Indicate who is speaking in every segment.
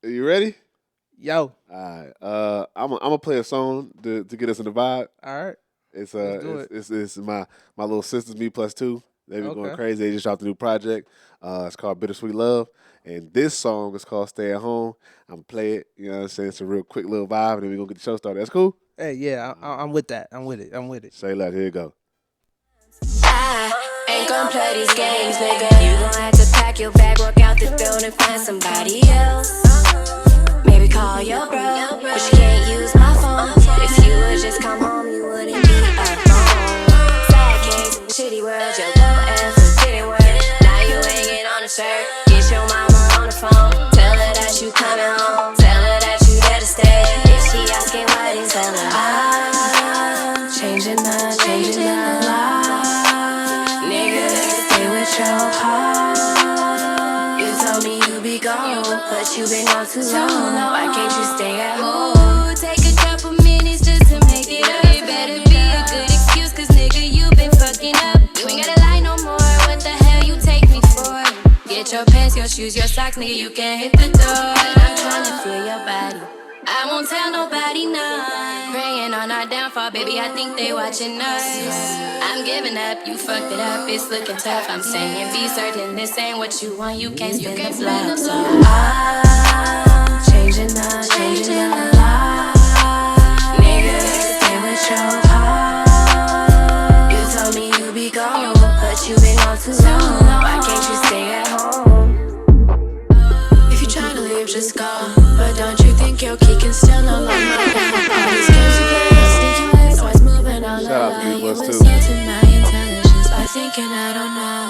Speaker 1: Are you ready?
Speaker 2: Yo.
Speaker 1: All right. I'm gonna play a song to get us in the vibe.
Speaker 2: All right.
Speaker 1: It's
Speaker 2: Let's do it.
Speaker 1: it's my little sisters, me plus two. They be going
Speaker 2: Okay.
Speaker 1: crazy. They just dropped a new project. It's called Bittersweet Love, and this song is called Stay at Home. I'm gonna play it. You know what I'm saying? It's a real quick little vibe, and then we gonna get the show started. That's cool.
Speaker 2: Hey, yeah, I'm with that. I'm with it. I'm with it.
Speaker 1: Say less. Here you go.
Speaker 3: I ain't gon' play these games, nigga. You gon' have to pack your bag, walk out the door and find somebody else. Maybe call your bro, but you can't use my phone. If you would just come home, you wouldn't be alone. Sad case, shitty world, your low ass is getting worse. Now you hanging on a shirt. Get your mama on the phone. Tell her that you coming home. Tell her that you there to stay. If she asking why, then tell her I'm changing the line. Nigga, stay with your heart. You told me you be gone, but you been gone too long. Why can't you stay at home? Take a couple minutes just to make it up. It better be a good excuse, cause nigga, you been fucking up. You ain't gotta lie no more. What the hell you take me for? Get your pants, your shoes, your socks, nigga, you can hit the door. I'm trying to feel your body. I won't tell nobody none. Praying on our downfall, baby, I think they watching us. I'm giving up, you fucked it up, it's looking tough. I'm saying be certain this ain't what you want, you can't spend the blood. So I'm changing the line. Nigga, stay with your heart. You told me you be gone, but you been gone too long. Why can't you stay at home? If you tryna leave, just go. But don't you think your key can still no longer all these games you play, sneaky ways, always moving all
Speaker 1: Shout out to
Speaker 3: over.
Speaker 1: me
Speaker 3: You
Speaker 1: plus two.
Speaker 3: insulting my intelligence by thinking I don't know.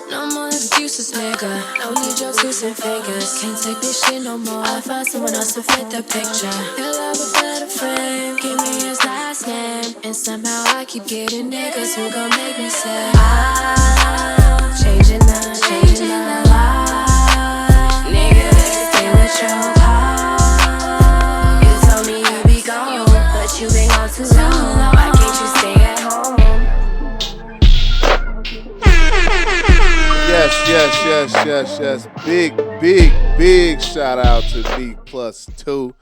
Speaker 3: No more excuses, nigga. No need your 2 cent fingers. Can't take this shit no more. I'll find someone else to fit the picture. He'll have a better friend. Give me his last name. And somehow I keep getting niggas who gon' make me say I'm changing the line. Nigga, stay with your heart. You told me you be gone, but you been gone too long. Why can't you stay at home?
Speaker 1: Yes. Big shout out to me plus two.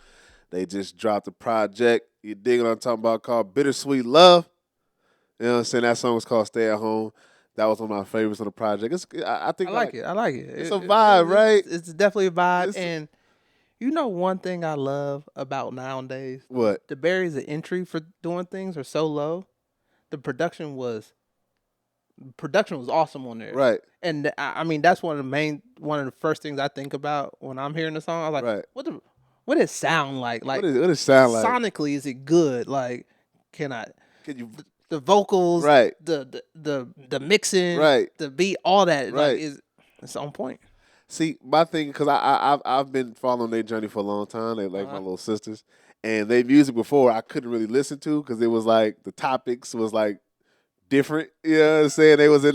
Speaker 1: They just dropped a project. You dig what I'm talking about? Called Bittersweet Love. You know what I'm saying? That song was called Stay at Home. That was one of my favorites on the project. I think
Speaker 2: I like it. I like it.
Speaker 1: It's a vibe, right?
Speaker 2: It's definitely a vibe.
Speaker 1: It's-
Speaker 2: And you know one thing I love about nowadays?
Speaker 1: What?
Speaker 2: The barriers of entry for doing things are so low. The production was awesome on there.
Speaker 1: Right.
Speaker 2: And I mean that's one of the first things I think about when I'm hearing the song. I was like,
Speaker 1: Right.
Speaker 2: what does it sound like? Like
Speaker 1: What does it sound like?
Speaker 2: sonically, is it good? Like, can
Speaker 1: you?
Speaker 2: the vocals,
Speaker 1: Right.
Speaker 2: the mixing,
Speaker 1: Right.
Speaker 2: the beat, all that,
Speaker 1: Right.
Speaker 2: like it's on point.
Speaker 1: See, my thing, because I've been following their journey for a long time. They like my little sisters, and their music before I couldn't really listen to because it was like the topics was like different. You know what I'm saying? They was in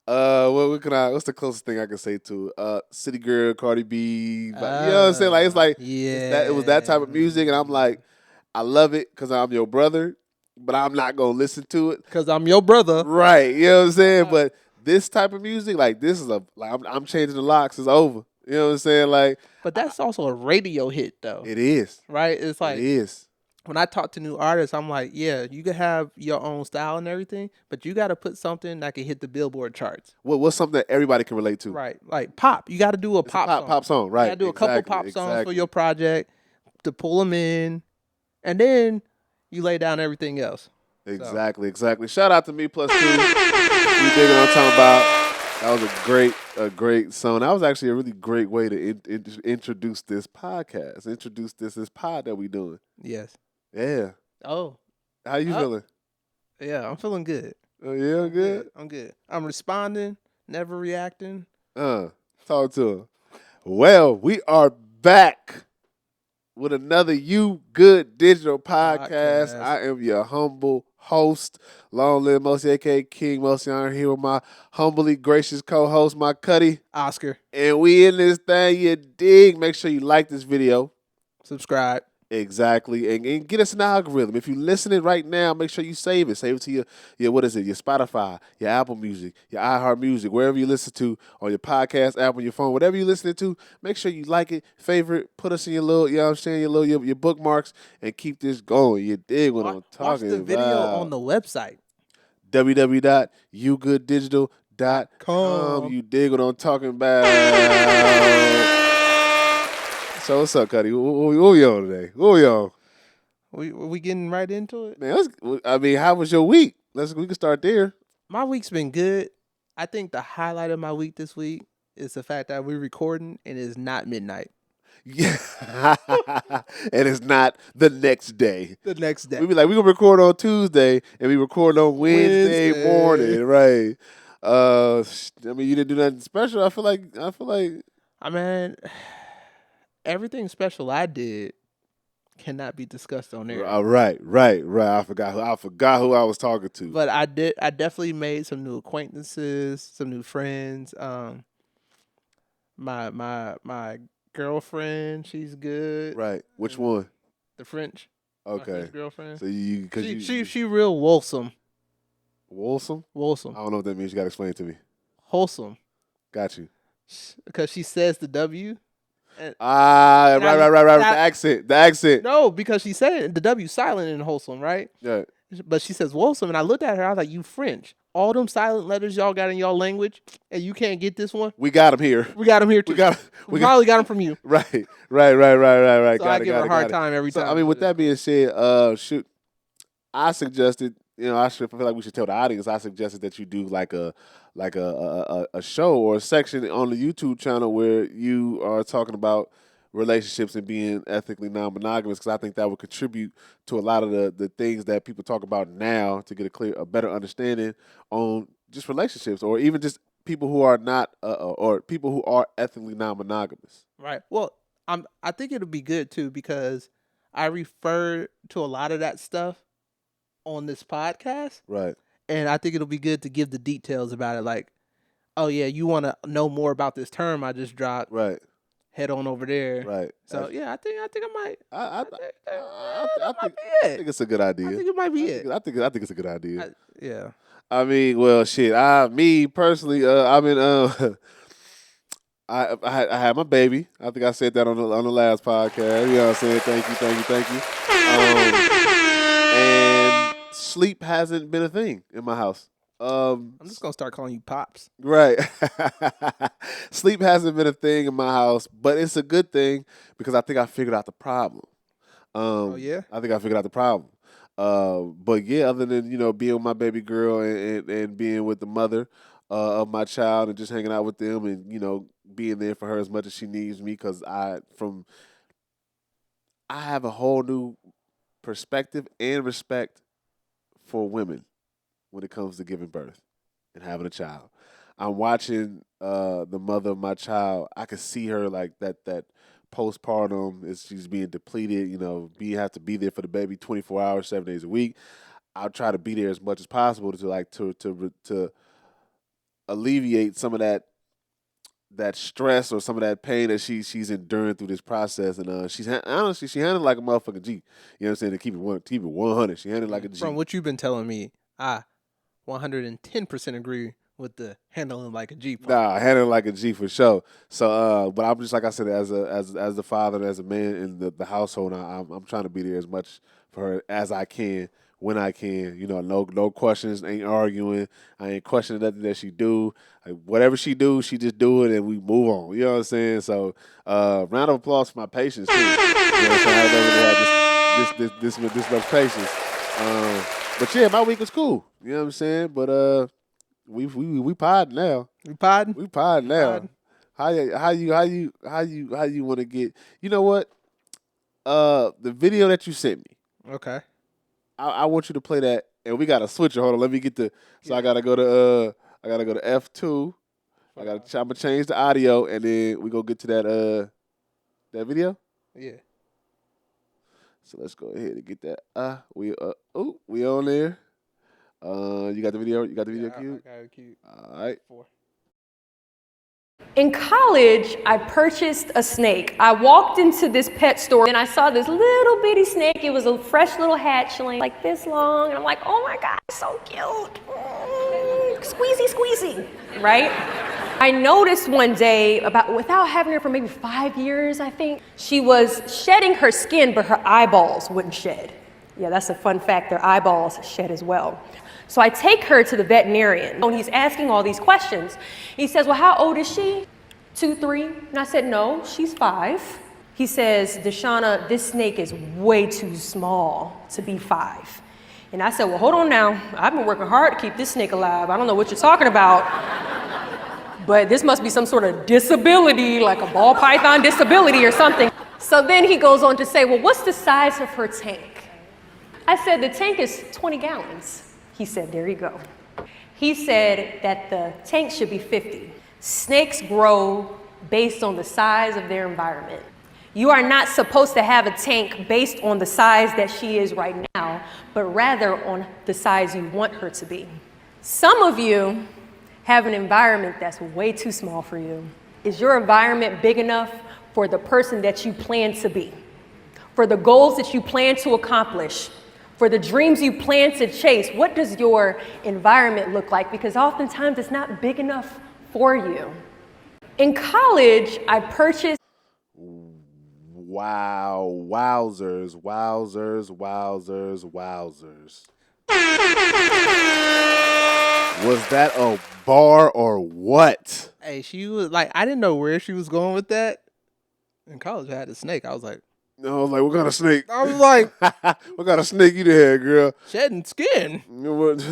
Speaker 1: what's the closest thing I can say to City Girl, Cardi B, but, you know what I'm saying? Like it's like it was that type of music, and I'm like, I love it because I'm your brother, but I'm not gonna listen to it
Speaker 2: because I'm your brother,
Speaker 1: right? You know what I'm saying? But this type of music, like this is I'm changing the locks. It's over. You know what I'm saying? Like,
Speaker 2: but that's also a radio hit though.
Speaker 1: It is
Speaker 2: right. It's like
Speaker 1: it is.
Speaker 2: When I talk to new artists, I'm like, yeah, you can have your own style and everything, but you got to put something that can hit the Billboard charts.
Speaker 1: What's something that everybody can relate to?
Speaker 2: Right, like pop. You got to do a pop
Speaker 1: song, right?
Speaker 2: You got to do a couple pop songs for your project to pull them in, and then you lay down everything else.
Speaker 1: Exactly. Shout out to me plus two. You dig what I'm talking about? That was a great song. That was actually a really great way to introduce this podcast. Introduce this pod that we doing.
Speaker 2: Yes.
Speaker 1: Yeah.
Speaker 2: Oh.
Speaker 1: How you feeling?
Speaker 2: Yeah, I'm feeling good.
Speaker 1: Oh yeah, good.
Speaker 2: I'm good. I'm responding, never reacting.
Speaker 1: Talk to him. Well, we are back with another You Good Digital podcast. I am your humble host, Long Live Mosi, aka King Mosi. I'm here with my humbly gracious co-host, my Cuddy,
Speaker 2: Oscar.
Speaker 1: And we in this thing, you dig. Make sure you like this video.
Speaker 2: Subscribe.
Speaker 1: Exactly, and get us an algorithm. If you're listening right now, make sure you save it. Save it to your what is it? Your Spotify, your Apple Music, your iHeart Music, wherever you listen to, on your podcast app on your phone, whatever you're listening to. Make sure you like it, favorite, put us in your little, you know what I'm saying, your bookmarks, and keep this going. You dig what I'm
Speaker 2: Watch
Speaker 1: talking
Speaker 2: the video on
Speaker 1: about?
Speaker 2: the website.
Speaker 1: www.yogooddigital.com.
Speaker 2: Com.
Speaker 1: You dig what I'm talking about? So what's up, Cuddy? What we on today? What we on?
Speaker 2: We getting right into it.
Speaker 1: Man, how was your week? We can start there.
Speaker 2: My week's been good. I think the highlight of my week this week is the fact that we're recording and it's not midnight.
Speaker 1: Yeah, and it's not the next day.
Speaker 2: The next day.
Speaker 1: We be like, we gonna record on Tuesday and we record on Wednesday morning, right? I mean, you didn't do nothing special. I feel like.
Speaker 2: I mean, everything special I did cannot be discussed on air.
Speaker 1: Right. I forgot who I was talking to.
Speaker 2: But I definitely made some new acquaintances, some new friends. My girlfriend, she's good.
Speaker 1: Right. Which one?
Speaker 2: The French. My
Speaker 1: Okay.
Speaker 2: French girlfriend.
Speaker 1: So
Speaker 2: She real wholesome.
Speaker 1: Wholesome?
Speaker 2: Wholesome.
Speaker 1: I don't know what that means. You gotta explain it to me.
Speaker 2: Wholesome.
Speaker 1: Got you.
Speaker 2: Because she says the W.
Speaker 1: Right.
Speaker 2: And
Speaker 1: The accent.
Speaker 2: No, because she said it, the W silent in wholesome, right?
Speaker 1: Yeah.
Speaker 2: But she says wholesome, and I looked at her. I was like, "You French? All them silent letters y'all got in y'all language, and you can't get this one?
Speaker 1: We got him here.
Speaker 2: We got them here too. We probably got them from you.
Speaker 1: Right.
Speaker 2: So
Speaker 1: I
Speaker 2: I give her a hard time every time.
Speaker 1: I mean, with that being said, I suggested, I feel like we should tell the audience. I suggested that you do like a show or a section on the YouTube channel where you are talking about relationships and being ethically non-monogamous, because I think that would contribute to a lot of the things that people talk about now, to get a better understanding on just relationships, or even just people who are not or people who are ethically non-monogamous.
Speaker 2: Right. Well, I think it'll be good too, because I refer to a lot of that stuff on this podcast.
Speaker 1: Right.
Speaker 2: And I think it'll be good to give the details about it. Like, oh yeah, you want to know more about this term I just dropped?
Speaker 1: Right.
Speaker 2: Head on over there.
Speaker 1: Right.
Speaker 2: So yeah, I think I might.
Speaker 1: I
Speaker 2: I
Speaker 1: think it's a good idea.
Speaker 2: think it might be it.
Speaker 1: I think it's a good idea.
Speaker 2: Yeah.
Speaker 1: I mean, well, shit. Me personally, I've been I had my baby. I think I said that on the last podcast. You know what I'm saying? Thank you. And sleep hasn't been a thing in my house.
Speaker 2: I'm just gonna start calling you Pops.
Speaker 1: Right. Sleep hasn't been a thing in my house, but it's a good thing because I think I figured out the problem.
Speaker 2: Oh yeah?
Speaker 1: I think I figured out the problem. But yeah, other than being with my baby girl and being with the mother of my child and just hanging out with them and being there for her as much as she needs me, because I have a whole new perspective and respect for women when it comes to giving birth and having a child. I'm watching the mother of my child. I can see her like that postpartum, is she's being depleted, have to be there for the baby 24 hours, 7 days a week. I'll try to be there as much as possible to alleviate some of that stress or some of that pain that she's enduring through this process. And honestly, she handled it like a motherfucking G. You know what I'm saying? To keep it 100, she handled it like a G.
Speaker 2: From what you've been telling me, I 110% agree with the handling like a G part.
Speaker 1: Nah, handling like a G for sure. So, but I'm just, like I said, as the father, as a man in the household, I'm trying to be there as much for her as I can when I can. No questions, ain't arguing. I ain't questioning nothing that she do. Like, whatever she do, she just do it and we move on. You know what I'm saying? So, round of applause for my patience too. You know what I'm saying? I don't really have this much patience. But yeah, my week was cool. You know what I'm saying? But we podding now.
Speaker 2: You podding?
Speaker 1: We podding now. How you want to get? You know what? The video that you sent me.
Speaker 2: Okay.
Speaker 1: I want you to play that, and we got to switch it. Hold on, let me get the. So I gotta go to F2. I'm gonna change the audio, and then we go get to that video.
Speaker 2: Yeah.
Speaker 1: So let's go ahead and get that. We on there. You got the video. You got the video queued.
Speaker 2: I got it queued.
Speaker 1: All right.
Speaker 2: 4.
Speaker 4: In college, I purchased a snake. I walked into this pet store and I saw this little bitty snake. It was a fresh little hatchling, like this long. And I'm like, oh my God, so cute. Squeezy, squeezy, right? I noticed one day, without having her for maybe 5 years, I think, she was shedding her skin, but her eyeballs wouldn't shed. Yeah, that's a fun fact. Their eyeballs shed as well. So I take her to the veterinarian, and he's asking all these questions. He says, well, how old is she? 2, 3? And I said, no, she's 5. He says, Deshauna, this snake is way too small to be 5. And I said, well, hold on now. I've been working hard to keep this snake alive. I don't know what you're talking about, but this must be some sort of disability, like a ball python disability or something. So then he goes on to say, well, what's the size of her tank? I said, the tank is 20 gallons. He said, there you go. He said that the tank should be 50. Snakes grow based on the size of their environment. You are not supposed to have a tank based on the size that she is right now, but rather on the size you want her to be. Some of you have an environment that's way too small for you. Is your environment big enough for the person that you plan to be? For the goals that you plan to accomplish? For the dreams you plan to chase? What does your environment look like? Because oftentimes it's not big enough for you. In college, I purchased.
Speaker 1: Wow. Wowzers, wowzers, wowzers, wowzers. Was that a bar or what?
Speaker 2: Hey, she was like, I didn't know where she was going with that. In college, I had a snake. I was like,
Speaker 1: No, I was like, what kind of snake?
Speaker 2: I was like,
Speaker 1: what kind of snake you had, girl?
Speaker 2: shedding skin.
Speaker 1: You know what?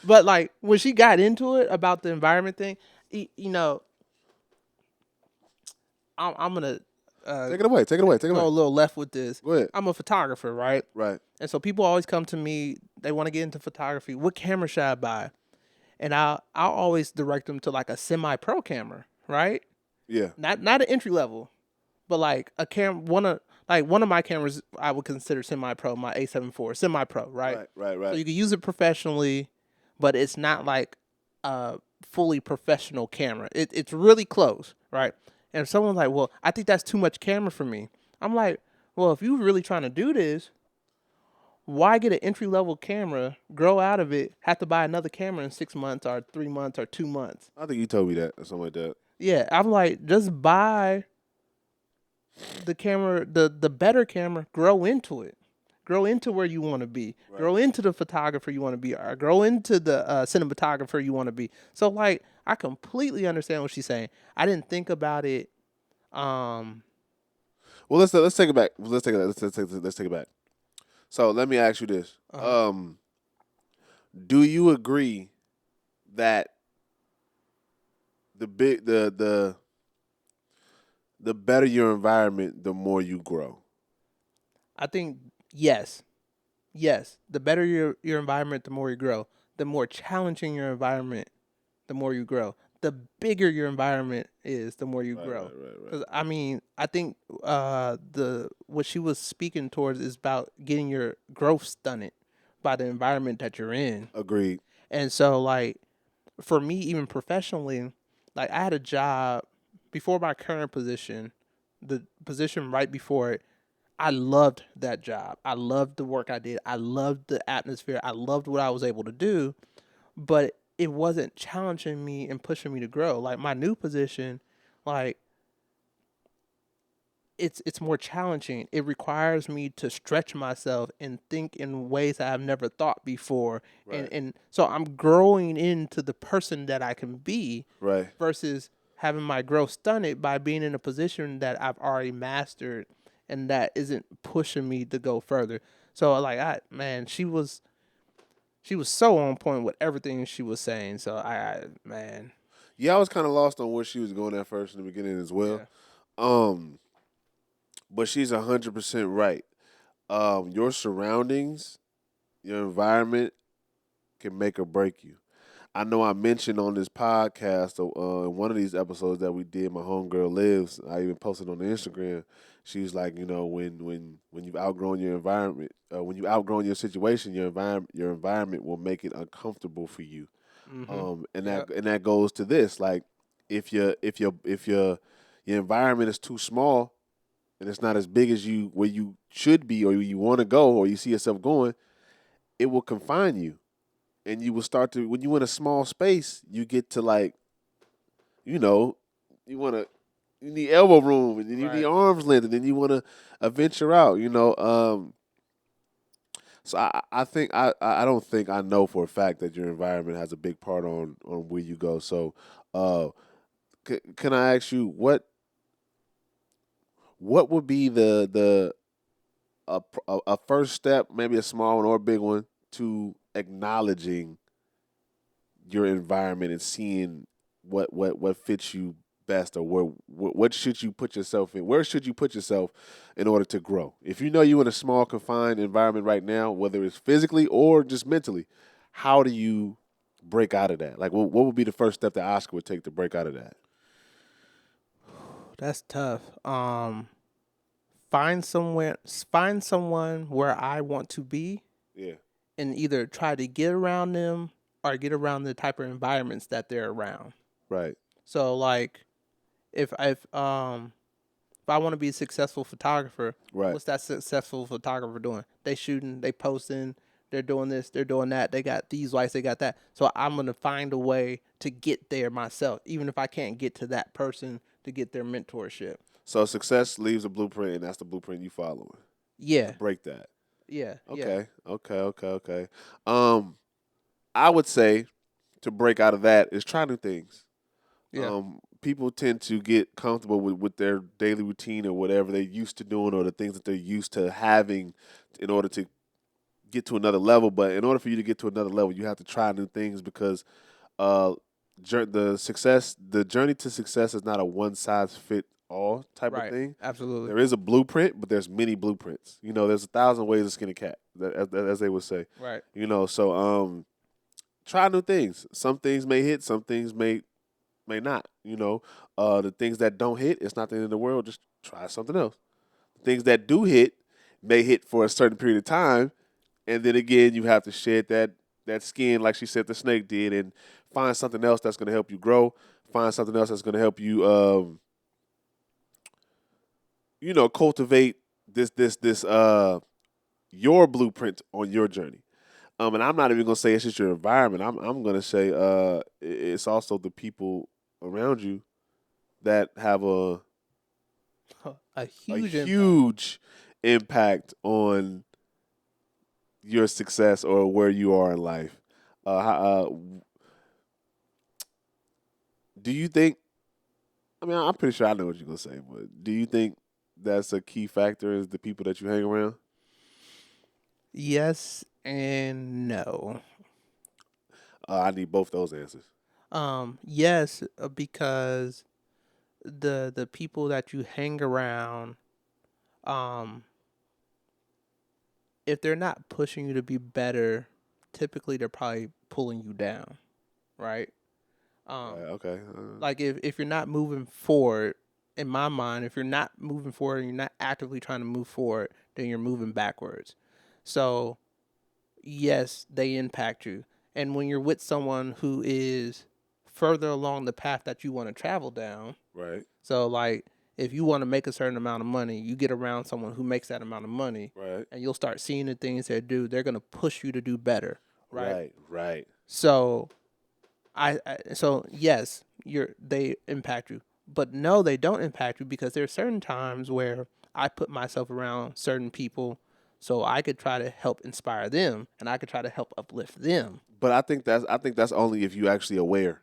Speaker 2: But like when she got into it about the environment thing, you know, I'm gonna
Speaker 1: Take it away.
Speaker 2: go a little left with this.
Speaker 1: Go ahead.
Speaker 2: I'm a photographer, right?
Speaker 1: Right.
Speaker 2: And so people always come to me. They want to get into photography. What camera should I buy? And I'll always direct them to like a semi-pro camera, right?
Speaker 1: Yeah.
Speaker 2: Not an entry level, but like a one of my cameras I would consider semi-pro, my A7 IV, semi-pro, right?
Speaker 1: Right.
Speaker 2: So you can use it professionally, but it's not like a fully professional camera. It's really close, right? And if someone's like, well, I think that's too much camera for me. I'm like, well, if you're really trying to do this, why get an entry-level camera, grow out of it, have to buy another camera in 6 months or 3 months or 2 months?
Speaker 1: I think you told me that or something like that.
Speaker 2: Yeah, I'm like, just buy the camera, the better camera, grow into it. Grow into where you want to be. Right. Grow into the photographer you want to be. Or grow into the cinematographer you want to be. So, like, I completely understand what she's saying. I didn't think about it.
Speaker 1: Well, let's take it back. Let's take it back. So let me ask you this: do you agree that the better your environment, the more you grow?
Speaker 2: I think yes. The better your environment, the more you grow. The more challenging your environment, the more you grow. The bigger your environment is, the more you grow.
Speaker 1: Right.
Speaker 2: Because I mean, I think what she was speaking towards is about getting your growth stunted by the environment that you're in.
Speaker 1: Agreed.
Speaker 2: And so, like, for me, even professionally, like I had a job before my current position, the position right before it. I loved that job. I loved the work I did. I loved the atmosphere. I loved what I was able to do, but it wasn't challenging me and pushing me to grow. Like my new position, like it's more challenging. It requires me to stretch myself and think in ways that I've never thought before.
Speaker 1: Right.
Speaker 2: And so I'm growing into the person that I can be.
Speaker 1: Right.
Speaker 2: Versus having my growth stunted by being in a position that I've already mastered and that isn't pushing me to go further. So like she was so on point with everything she was saying. So
Speaker 1: Yeah, I was kind of lost on where she was going at first in the beginning as well. Yeah. But she's 100% right. Your surroundings, your environment can make or break you. I know I mentioned on this podcast, in one of these episodes that we did, my homegirl Lives, I even posted on the Instagram. She was like, you know, when you've outgrown your environment, when you've outgrown your situation, your environment will make it uncomfortable for you. And that goes to this, like if your environment is too small and it's not as big as you where you should be or you want to go or you see yourself going, it will confine you, and you will start to when you're in a small space, you get to like, you know, you want to. You need elbow room, and then you need arms length, and then you want to venture out. So I think I don't think I know for a fact that your environment has a big part on where you go. So, can I ask you what would be a first step, maybe a small one or a big one, to acknowledging your environment and seeing what fits you best, or what should you put yourself in? Where should you put yourself in order to grow? If you know you're in a small confined environment right now, whether it's physically or just mentally, how do you break out of that? Like, what would be the first step that Oscar would take to break out of that?
Speaker 2: That's tough. Find someone where I want to be.
Speaker 1: Yeah.
Speaker 2: And either try to get around them or get around the type of environments that they're around.
Speaker 1: Right.
Speaker 2: So like if I want to be a successful photographer, what's that successful photographer doing? They shooting, they posting, they're doing this, they're doing that. They got these lights, they got that. So I'm going to find a way to get there myself, even if I can't get to that person to get their mentorship.
Speaker 1: So success leaves a blueprint, and that's the blueprint you following.
Speaker 2: Yeah.
Speaker 1: To break that.
Speaker 2: Yeah.
Speaker 1: Okay. Okay. I would say to break out of that is try new things.
Speaker 2: Yeah.
Speaker 1: People tend to get comfortable with their daily routine or whatever they're used to doing or the things that they're used to having in order to get to another level. But in order for you to get to another level, you have to try new things because the journey to success is not a one size fit all type of thing.
Speaker 2: Absolutely.
Speaker 1: There is a blueprint, but there's many blueprints. There's 1,000 ways to skin a cat, as they would say.
Speaker 2: Right.
Speaker 1: So try new things. Some things may hit, some things may not. The things that don't hit, it's not the end of the world. Just try something else. The things that do hit may hit for a certain period of time, and then again, you have to shed that skin, like she said the snake did, and find something else that's going to help you grow. Find something else that's going to help you cultivate this your blueprint on your journey. And I'm not even gonna say it's just your environment. I'm gonna say it's also the people around you that have a huge impact on your success or where you are in life. Do you think? I mean, I'm pretty sure I know what you're gonna say, but do you think that's a key factor is the people that you hang around?
Speaker 2: Yes and no.
Speaker 1: I need both those answers.
Speaker 2: Yes, because the people that you hang around, if they're not pushing you to be better, typically they're probably pulling you down, right?
Speaker 1: Okay.
Speaker 2: Like if you're not moving forward, in my mind, if you're not moving forward and you're not actively trying to move forward, then you're moving backwards. So, yes, they impact you. And when you're with someone who is further along the path that you want to travel down,
Speaker 1: right.
Speaker 2: So like if you want to make a certain amount of money, you get around someone who makes that amount of money,
Speaker 1: right,
Speaker 2: and you'll start seeing the things they do. They're gonna push you to do better, right?
Speaker 1: Right.
Speaker 2: So, so yes, they impact you, but no, they don't impact you because there are certain times where I put myself around certain people so I could try to help inspire them and I could try to help uplift them.
Speaker 1: But I think that's only if you actually aware.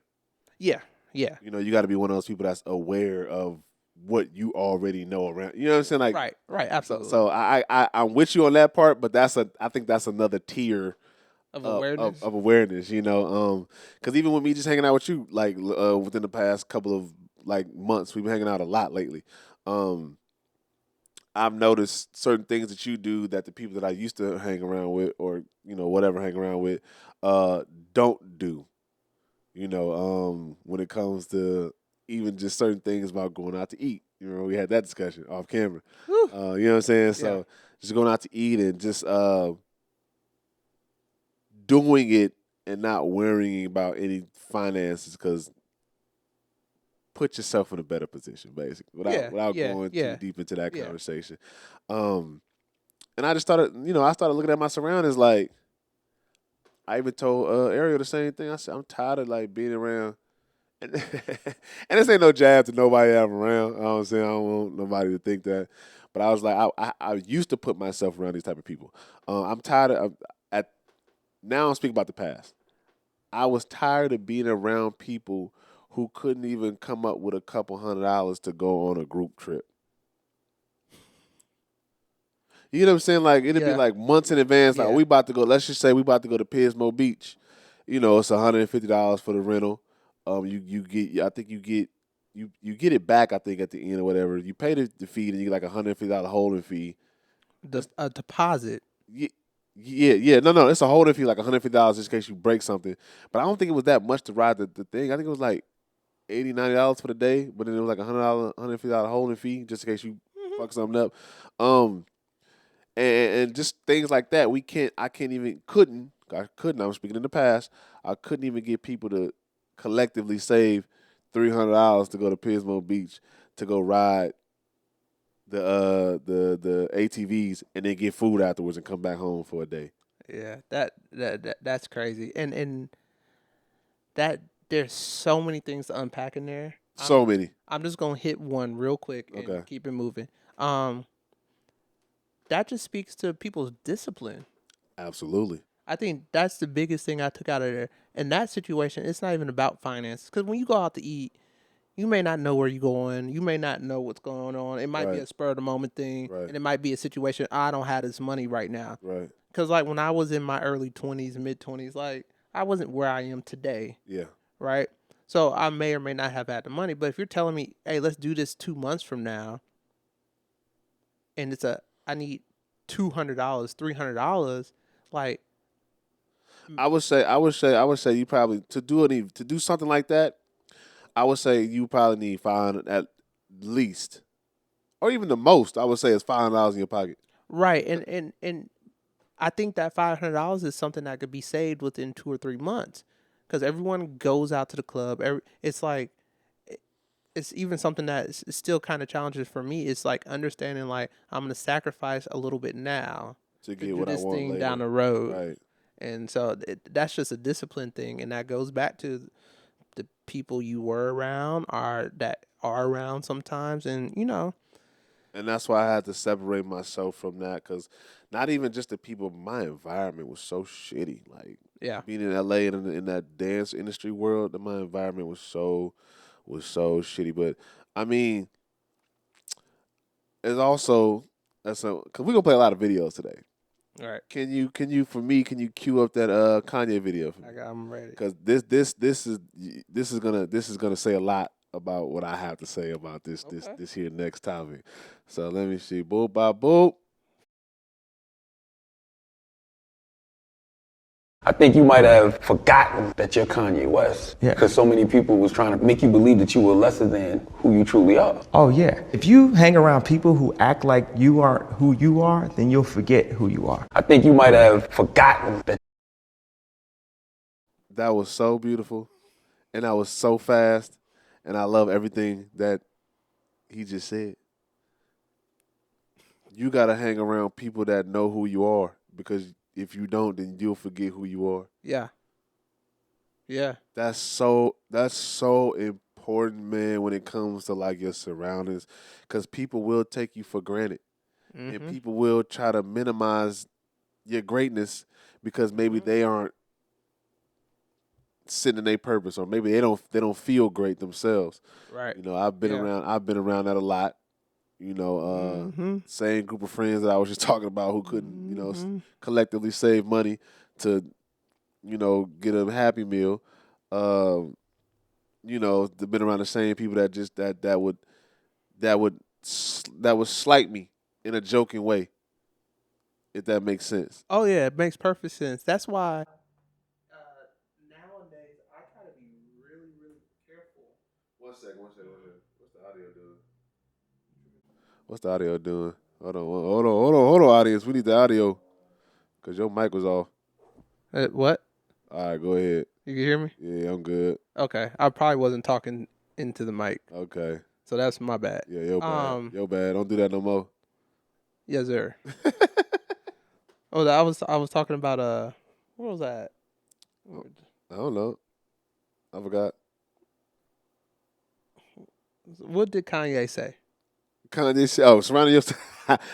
Speaker 2: Yeah.
Speaker 1: You got to be one of those people that's aware of what you already know around. You know what I'm saying? Like,
Speaker 2: right, absolutely.
Speaker 1: So I'm with you on that part, but I think that's another tier
Speaker 2: of awareness.
Speaker 1: Of awareness, because even with me just hanging out with you, like within the past couple of like months, we've been hanging out a lot lately. I've noticed certain things that you do that the people that I used to hang around with, or whatever hang around with, don't do. When it comes to even just certain things about going out to eat. We had that discussion off camera. You know what I'm saying? So just going out to eat and just doing it and not worrying about any finances, because put yourself in a better position, basically, without going too deep into that conversation. And I just started, I started looking at my surroundings. Like, I even told Ariel the same thing. I said, I'm tired of like being around, and, and this ain't no jab to nobody I'm around. You know what I'm saying? I don't want nobody to think that, but I was like, I used to put myself around these type of people. I'm tired of now I'm speaking about the past. I was tired of being around people who couldn't even come up with a couple $100 to go on a group trip. You know what I'm saying? Like, it'd be like months in advance. Like, we about to go. Let's just say we about to go to Pismo Beach. It's $150 for the rental. You get. I think you get it back. I think at the end or whatever. You pay the fee, and you get like $150 holding fee.
Speaker 2: A deposit.
Speaker 1: Yeah. No. It's a holding fee, like $150 just in case you break something. But I don't think it was that much to ride the thing. I think it was like $80, $90 for the day. But then it was like $150 holding fee just in case you fuck something up. And just things like that. I couldn't. I'm speaking in the past. I couldn't even get people to collectively save $300 to go to Pismo Beach to go ride the ATVs and then get food afterwards and come back home for a day.
Speaker 2: Yeah, that's crazy. And that there's so many things to unpack in there.
Speaker 1: So many.
Speaker 2: I'm just gonna hit one real quick and keep it moving. That just speaks to people's discipline.
Speaker 1: Absolutely.
Speaker 2: I think that's the biggest thing I took out of there. In that situation, it's not even about finances. Because when you go out to eat, you may not know where you're going. You may not know what's going on. It might be a spur of the moment thing.
Speaker 1: Right.
Speaker 2: And it might be a situation, I don't have this money right now.
Speaker 1: Right.
Speaker 2: Because like when I was in my early 20s, mid 20s, like I wasn't where I am today.
Speaker 1: Yeah.
Speaker 2: Right? So I may or may not have had the money. But if you're telling me, hey, let's do this 2 months from now, and I need $200, $300, like,
Speaker 1: I would say you probably to do something like that. I would say you probably need $500 at least, or even the most. I would say is $500 in your pocket.
Speaker 2: Right, and I think that $500 is something that could be saved within 2 or 3 months, because everyone goes out to the club. It's like, it's even something that is still kind of challenging for me. It's like understanding, like, I'm gonna sacrifice a little bit now
Speaker 1: to get
Speaker 2: do
Speaker 1: what I
Speaker 2: this
Speaker 1: want
Speaker 2: thing
Speaker 1: later.
Speaker 2: down the road.
Speaker 1: Right.
Speaker 2: And so that's just a discipline thing, and that goes back to the people you were around or that are around sometimes, and
Speaker 1: And that's why I had to separate myself from that, because not even just the people, my environment was so shitty. Like, being in LA and in that dance industry world, my environment was so shitty. But I mean, it's also because we're gonna play a lot of videos today.
Speaker 2: All right.
Speaker 1: Can you cue up that Kanye video for me?
Speaker 2: I'm ready.
Speaker 1: Because this is gonna say a lot about what I have to say about this here next topic. So let me see. Boop by boop.
Speaker 5: I think you might have forgotten that you're Kanye West. Yeah. Because so many people was trying to make you believe that you were lesser than who you truly are.
Speaker 6: Oh, yeah. If you hang around people who act like you aren't who you are, then you'll forget who you are.
Speaker 5: I think you might have forgotten that.
Speaker 1: That was so beautiful, and that was so fast, and I love everything that he just said. You got to hang around people that know who you are, because if you don't, then you'll forget who you are.
Speaker 2: Yeah. Yeah.
Speaker 1: That's so important, man, when it comes to like your surroundings, because people will take you for granted, and people will try to minimize your greatness because maybe they aren't sitting in their purpose, or maybe they don't feel great themselves.
Speaker 2: Right.
Speaker 1: I've been around that a lot. Same group of friends that I was just talking about who couldn't, collectively save money to, get a Happy Meal. They've been around the same people that just that would slight me in a joking way, if that makes sense.
Speaker 2: Oh yeah, it makes perfect sense. That's why nowadays I try to be really, really careful.
Speaker 1: One second. What's the audio doing? What's the audio doing? Hold on, audience. We need the audio because your mic was off.
Speaker 2: What?
Speaker 1: All right, go ahead.
Speaker 2: You can hear me?
Speaker 1: Yeah, I'm good.
Speaker 2: Okay. I probably wasn't talking into the mic.
Speaker 1: Okay.
Speaker 2: So that's my bad.
Speaker 1: Yeah, your bad. Your bad. Don't do that no more.
Speaker 2: Yes, sir. I was talking about what was that?
Speaker 1: I don't know. I forgot.
Speaker 2: What did Kanye say?
Speaker 1: Kanye said, "Oh, surrounding yourself."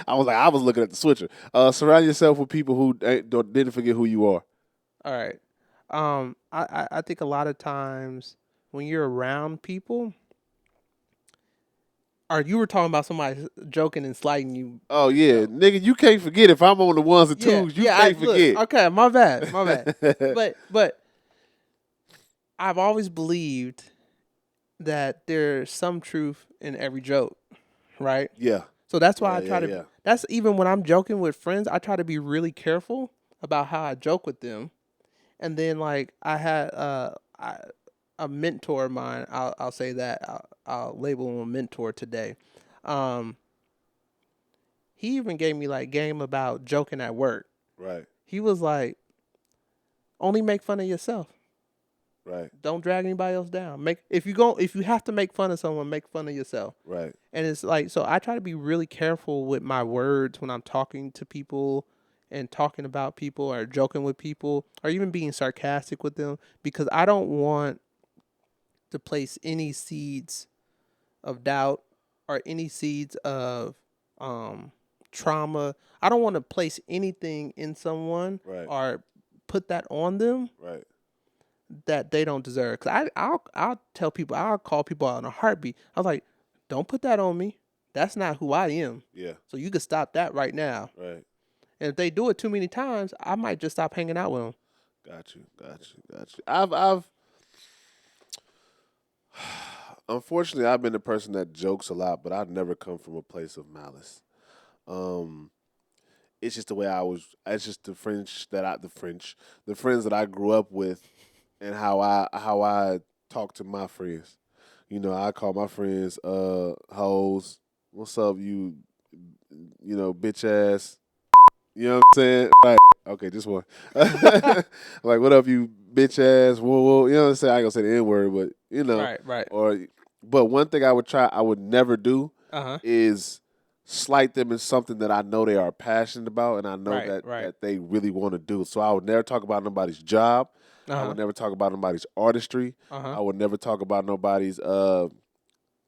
Speaker 1: I was looking at the switcher. Surround yourself with people who didn't forget who you are.
Speaker 2: All right. I think a lot of times when you're around people, or you were talking about somebody joking and slighting you.
Speaker 1: Oh yeah, nigga, you can't forget if I'm on the ones and twos. You can't forget.
Speaker 2: Look, okay, my bad. but I've always believed that there's some truth in every joke, right?
Speaker 1: Yeah.
Speaker 2: So that's why I try to. That's even when I'm joking with friends, I try to be really careful about how I joke with them. And then like I had a mentor of mine. I'll say that I'll label him a mentor today. He even gave me like game about joking at work.
Speaker 1: Right.
Speaker 2: He was like, only make fun of yourself.
Speaker 1: Right.
Speaker 2: Don't drag anybody else down. If you have to make fun of someone, make fun of yourself.
Speaker 1: Right.
Speaker 2: And it's like, so I try to be really careful with my words when I'm talking to people and talking about people or joking with people or even being sarcastic with them, because I don't want to place any seeds of doubt or any seeds of trauma. I don't want to place anything in someone or put that on them.
Speaker 1: Right.
Speaker 2: That they don't deserve. Cause I'll tell people, I'll call people out in a heartbeat. I was like, don't put that on me. That's not who I am.
Speaker 1: Yeah.
Speaker 2: So you can stop that right now.
Speaker 1: Right.
Speaker 2: And if they do it too many times, I might just stop hanging out with them.
Speaker 1: Got you. I've unfortunately I've been the person that jokes a lot, but I've never come from a place of malice. It's just the way I was. It's just the friends that I grew up with, and how I talk to my friends. You know, I call my friends hoes. What's up, you bitch ass. You know what I'm saying? Right. Okay, just one. Like, what up, you bitch ass? Whoa, whoa. You know what I'm saying? I ain't gonna say the N word, but you know.
Speaker 2: Right.
Speaker 1: But one thing I would never do is slight them in something that I know they are passionate about, and I know that they really want to do. So I would never talk about nobody's job. I would never talk about nobody's artistry. I would never talk about nobody's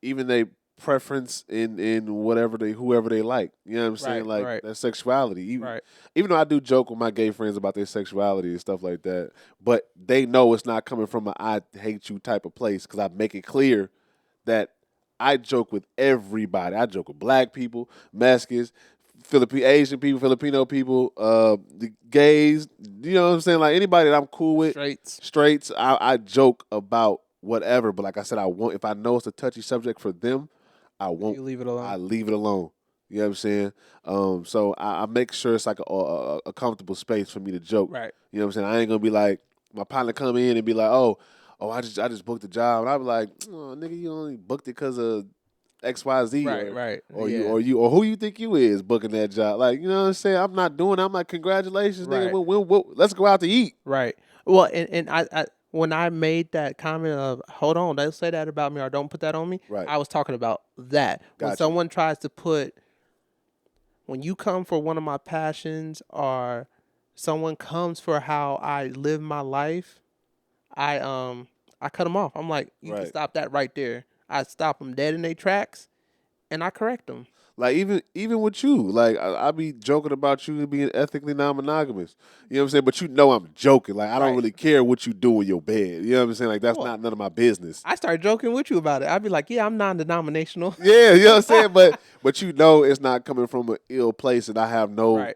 Speaker 1: even they preference in whoever they like. You know what I'm saying? Like their sexuality. Even though I do joke with my gay friends about their sexuality and stuff like that, but they know it's not coming from a I hate you type of place, because I make it clear that I joke with everybody. I joke with black people, Mexicans, Asian people, Filipino people, the gays. You know what I'm saying? Like anybody that I'm cool with, straights. I joke about whatever. But like I said, if I know it's a touchy subject for them, I won't.
Speaker 2: You leave it alone.
Speaker 1: I leave it alone. You know what I'm saying? So I make sure it's like a comfortable space for me to joke.
Speaker 2: Right.
Speaker 1: You know what I'm saying? I ain't gonna be like my partner come in and be like, oh, I just booked a job, and I be like, oh, nigga, you only booked it because of XYZ,
Speaker 2: right.
Speaker 1: Or who you think you is booking that job? Like, you know what I'm saying? I'm not doing it. I'm like, congratulations, nigga. Let's go out to eat.
Speaker 2: Right. Well, and I when I made that comment of, hold on, don't say that about me or don't put that on me, I was talking about that. When someone tries to when you come for one of my passions or someone comes for how I live my life, I cut them off. I'm like, you can stop that right there. I stop them dead in their tracks, and I correct them.
Speaker 1: Like even with you, like I be joking about you being ethically non-monogamous. You know what I'm saying? But you know I'm joking. Like I don't really care what you do in your bed. You know what I'm saying? Like that's not none of my business.
Speaker 2: I started joking with you about it. I'd be like, yeah, I'm non-denominational.
Speaker 1: Yeah, you know what I'm saying? But you know it's not coming from an ill place, and I have no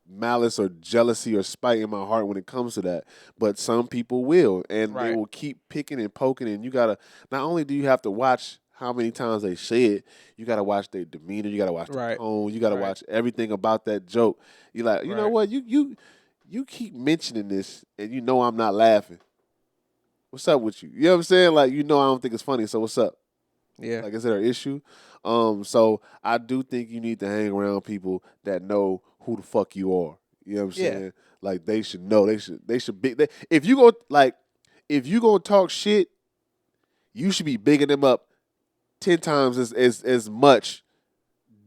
Speaker 1: malice or jealousy or spite in my heart when it comes to that. But some people will, and they will keep picking and poking, and you gotta, not only do you have to watch how many times they say it, you got to watch their demeanor, you got to watch the tone, you got to watch everything about that joke. You're like, you know what, you keep mentioning this, and you know I'm not laughing. What's up with you? You know what I'm saying? Like, you know I don't think it's funny, so what's up?
Speaker 2: Yeah.
Speaker 1: Like, is there an issue? So I do think you need to hang around people that know who the fuck you are. You know what I'm
Speaker 2: Yeah.
Speaker 1: saying? Like they should know. They should be. If you go talk shit, you should be bigging them up 10 times as much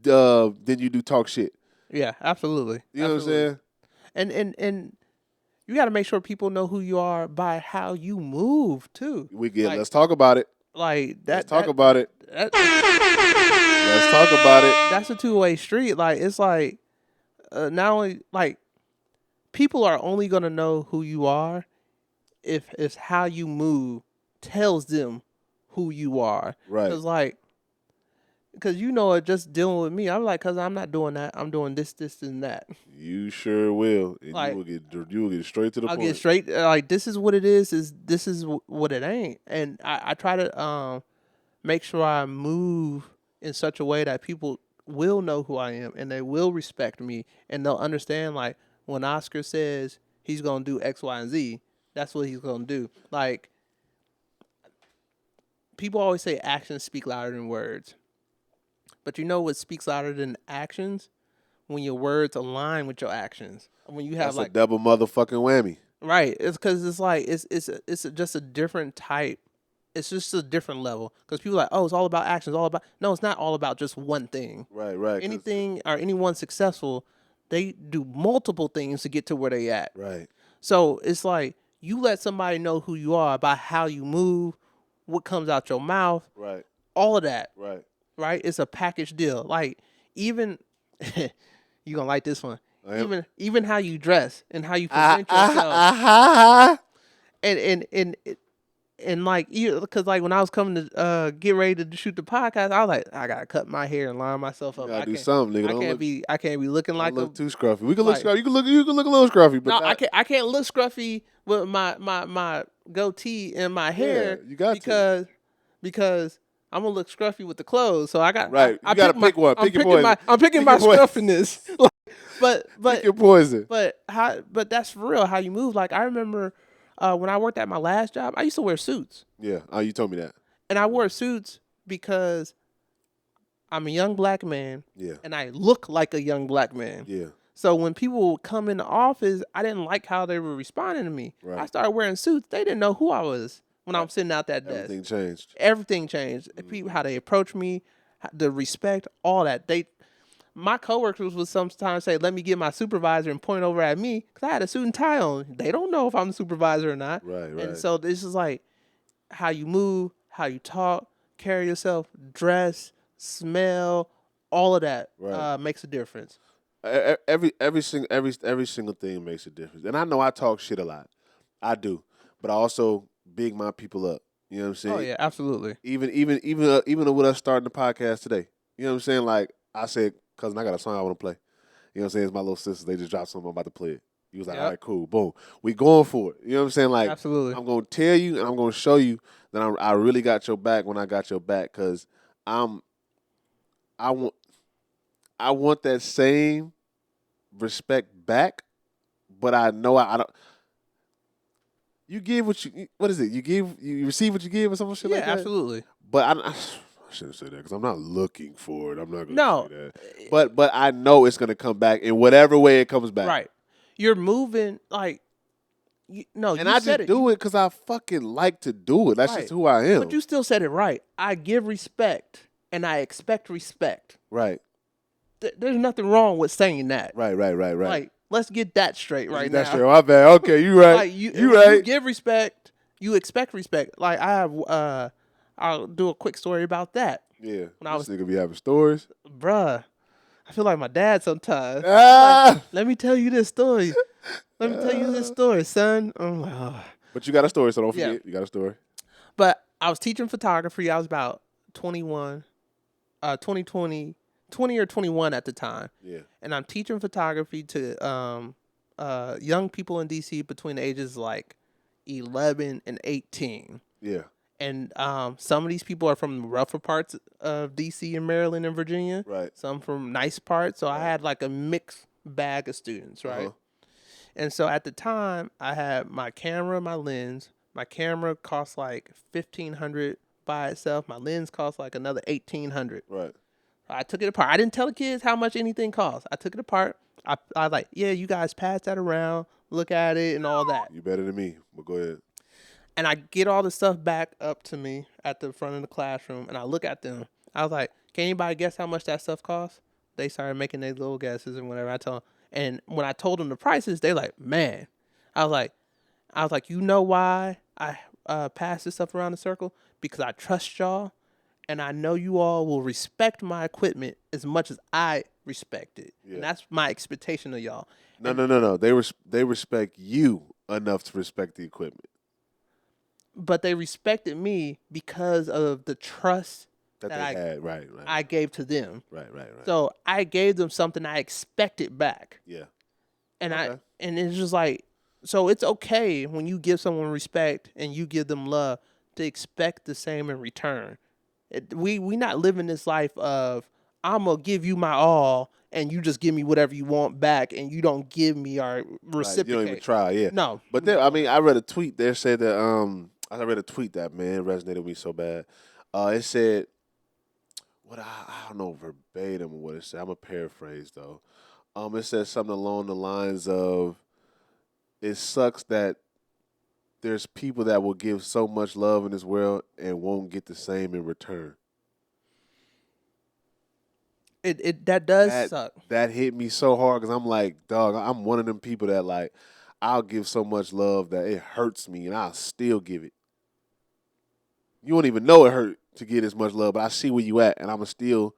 Speaker 1: than you do talk shit.
Speaker 2: Yeah, absolutely.
Speaker 1: You know
Speaker 2: Absolutely.
Speaker 1: what I'm saying?
Speaker 2: And you got to make sure people know who you are by how you move too.
Speaker 1: Let's talk about it.
Speaker 2: Like that.
Speaker 1: Let's talk about it.
Speaker 2: That,
Speaker 1: Let's talk about it.
Speaker 2: that's a two-way street. Like it's like not only like people are only gonna know who you are if it's how you move tells them who you are.
Speaker 1: Right.
Speaker 2: Because you know it just dealing with me. I'm like, because I'm not doing that. I'm doing this, and that.
Speaker 1: You sure will. And
Speaker 2: Like,
Speaker 1: you will get straight to the
Speaker 2: I'll
Speaker 1: point.
Speaker 2: get straight. Like this is what it is. This is what it ain't. And I try to make sure I move in such a way that people will know who I am and they will respect me and they'll understand. Like when Oscar says he's gonna do X, Y, and Z, that's what he's gonna do. Like people always say actions speak louder than words. But you know what speaks louder than actions? When your words align with your actions. When you have
Speaker 1: That's a double motherfucking whammy.
Speaker 2: right. It's because it's like it's just a different type. It's just a different level. Because people are like, oh, it's all about actions. All about no, it's not all about just one thing.
Speaker 1: Right.
Speaker 2: Anything or anyone successful, they do multiple things to get to where they at.
Speaker 1: Right.
Speaker 2: So it's like you let somebody know who you are by how you move, what comes out your mouth,
Speaker 1: Right.
Speaker 2: all of that.
Speaker 1: Right.
Speaker 2: Right? It's a package deal. Like even you gonna like this one. Even how you dress and how you present yourself. And like you, because like when I was coming to get ready to shoot the podcast, I was like, I gotta cut my hair and line myself up.
Speaker 1: You gotta do something, nigga.
Speaker 2: I can't be looking like
Speaker 1: look
Speaker 2: a
Speaker 1: too scruffy. We can look scruffy. You can look a little scruffy, but
Speaker 2: no, I can't look scruffy with my goatee and my hair.
Speaker 1: You got
Speaker 2: because I'm gonna look scruffy with the clothes. So I got
Speaker 1: right. You gotta pick one. Pick your poison.
Speaker 2: I'm picking my scruffiness. but
Speaker 1: pick your poison.
Speaker 2: But that's for real. How you move. Like I remember when I worked at my last job, I used to wear suits.
Speaker 1: Yeah. Oh, you told me that.
Speaker 2: And I wore suits because I'm a young black man.
Speaker 1: Yeah.
Speaker 2: And I look like a young black man.
Speaker 1: Yeah.
Speaker 2: So when people would come in the office, I didn't like how they were responding to me.
Speaker 1: Right.
Speaker 2: I started wearing suits. They didn't know who I was when I'm sitting out that desk.
Speaker 1: Everything changed.
Speaker 2: People, how they approach me, the respect, all that. My coworkers would sometimes say, "Let me get my supervisor," and point over at me because I had a suit and tie on. They don't know if I'm the supervisor or not.
Speaker 1: Right.
Speaker 2: And so this is like how you move, how you talk, carry yourself, dress, smell, all of that makes a difference.
Speaker 1: Every single thing makes a difference. And I know I talk shit a lot. I do, but I also big my people up. You know what I'm saying?
Speaker 2: Oh yeah, absolutely.
Speaker 1: Even with us starting the podcast today. You know what I'm saying? Like I said, cousin, I got a song I want to play. You know what I'm saying? It's my little sisters. They just dropped something. I'm about to play it. He was like, all right, cool, boom. We going for it. You know what I'm saying? Like,
Speaker 2: absolutely.
Speaker 1: I'm going to tell you and I'm going to show you that I really got your back when I got your back because I want that same respect back, but I know I don't. You give what is it? You receive what you give or some shit like that?
Speaker 2: Yeah, absolutely.
Speaker 1: But I shouldn't say that because I'm not looking for it. I'm not going to say that. But I know it's going to come back in whatever way it comes back.
Speaker 2: Right. You're moving like,
Speaker 1: and I just do it because I fucking like to do it. That's just who I am.
Speaker 2: But you still said it right. I give respect and I expect respect.
Speaker 1: Right.
Speaker 2: There's nothing wrong with saying that.
Speaker 1: Right.
Speaker 2: Like, let's get that straight now.
Speaker 1: That's straight. My bad. Okay, you right.
Speaker 2: Like,
Speaker 1: you right.
Speaker 2: You give respect. You expect respect. Like I have. I'll do a quick story about that.
Speaker 1: Yeah. This nigga be having stories.
Speaker 2: Bruh, I feel like my dad sometimes. Like, let me tell you this story. Let me tell you this story, son. I'm like, oh.
Speaker 1: But you got a story, so don't forget. Yeah. You got a story.
Speaker 2: But I was teaching photography. I was about 21, 20 or 21 at the time.
Speaker 1: Yeah. And
Speaker 2: I'm teaching photography to young people in DC between the ages like 11 and 18.
Speaker 1: Yeah.
Speaker 2: And some of these people are from the rougher parts of DC and Maryland and Virginia.
Speaker 1: Right.
Speaker 2: Some from nice parts. So I had like a mixed bag of students, right? And so at the time, I had my camera, my lens. My camera cost like $1,500 by itself. My lens cost like another $1,800.
Speaker 1: Right.
Speaker 2: I took it apart. I didn't tell the kids how much anything cost. I took it apart. I like, yeah, you guys pass that around, look at it and all that.
Speaker 1: You better than me, but go ahead.
Speaker 2: And I get all the stuff back up to me at the front of the classroom, and I look at them. I was like, can anybody guess how much that stuff costs? They started making their little guesses and whatever I tell them. And when I told them the prices, they like, man. I was like, you know why I pass this stuff around the circle? Because I trust y'all, and I know you all will respect my equipment as much as I respect it.
Speaker 1: Yeah.
Speaker 2: And that's my expectation of y'all.
Speaker 1: No. They respect you enough to respect the equipment.
Speaker 2: But they respected me because of the trust
Speaker 1: that they had. Right.
Speaker 2: I gave to them.
Speaker 1: Right.
Speaker 2: So I gave them something I expected back.
Speaker 1: Yeah.
Speaker 2: And
Speaker 1: Okay.
Speaker 2: and it's just like, so it's okay when you give someone respect and you give them love to expect the same in return. We not living this life of, I'm going to give you my all and you just give me whatever you want back and you don't give me or reciprocate.
Speaker 1: Right. You don't even try, yeah.
Speaker 2: No.
Speaker 1: But there, I mean, I read a tweet there said that I read a tweet that, man, resonated with me so bad. It said, what I don't know verbatim what it said. I'm gonna paraphrase though. It said something along the lines of, it sucks that there's people that will give so much love in this world and won't get the same in return.
Speaker 2: That does suck.
Speaker 1: That hit me so hard because I'm like, dog, I'm one of them people that like, I'll give so much love that it hurts me and I'll still give it. You won't even know it hurt to get as much love, but I see where you at and I'm going to still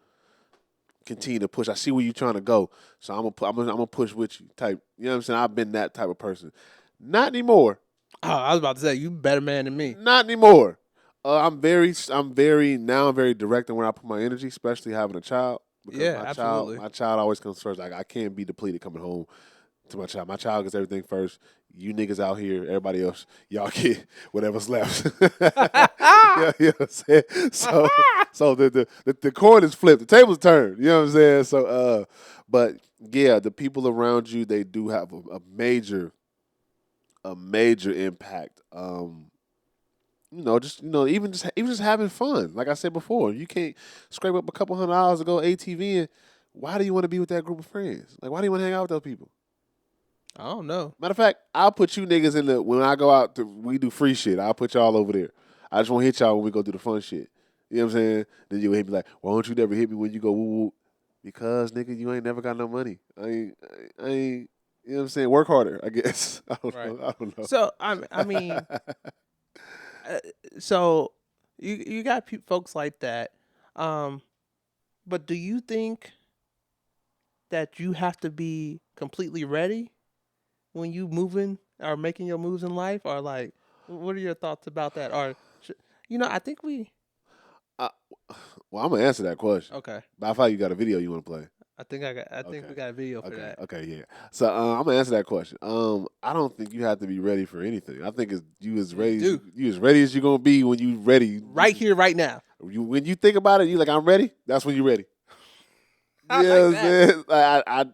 Speaker 1: continue to push. I see where you're trying to go, so I'm gonna push with you type. You know what I'm saying? I've been that type of person. Not anymore.
Speaker 2: Oh, I was about to say, you better man than me.
Speaker 1: Not anymore. I'm very direct in where I put my energy, especially having a child. Because
Speaker 2: absolutely.
Speaker 1: My child always comes first. Like, I can't be depleted coming home to my child. My child gets everything first. You niggas out here, everybody else, y'all get whatever's left. You know what I'm saying? So the coin is flipped. The table's turned. You know what I'm saying? So, but yeah, the people around you, they do have a major impact. Even just having fun. Like I said before, you can't scrape up a couple $100 to go ATV. And why do you want to be with that group of friends? Like, why do you want to hang out with those people?
Speaker 2: I don't know.
Speaker 1: Matter of fact, I'll put you niggas in when I go out we do free shit. I'll put y'all over there. I just want to hit y'all when we go do the fun shit. You know what I'm saying? Then you hit me like, why don't you never hit me when you go woo woo? Because nigga, you ain't never got no money. I ain't. You know what I'm saying? Work harder, I guess. I don't know.
Speaker 2: So I mean, so you got folks like that, but do you think that you have to be completely ready when you moving or making your moves in life, or like, what are your thoughts about that? Or, I think we.
Speaker 1: Well, I'm gonna answer that question.
Speaker 2: Okay.
Speaker 1: But I thought you got a video you want to play.
Speaker 2: I think we got a video for that.
Speaker 1: Okay, yeah. So I'm gonna answer that question. I don't think you have to be ready for anything. I think you as ready as you're gonna be when you ready.
Speaker 2: Right here, right now.
Speaker 1: When you think about it, you like, I'm ready. That's when you're ready.
Speaker 2: I like that.
Speaker 1: I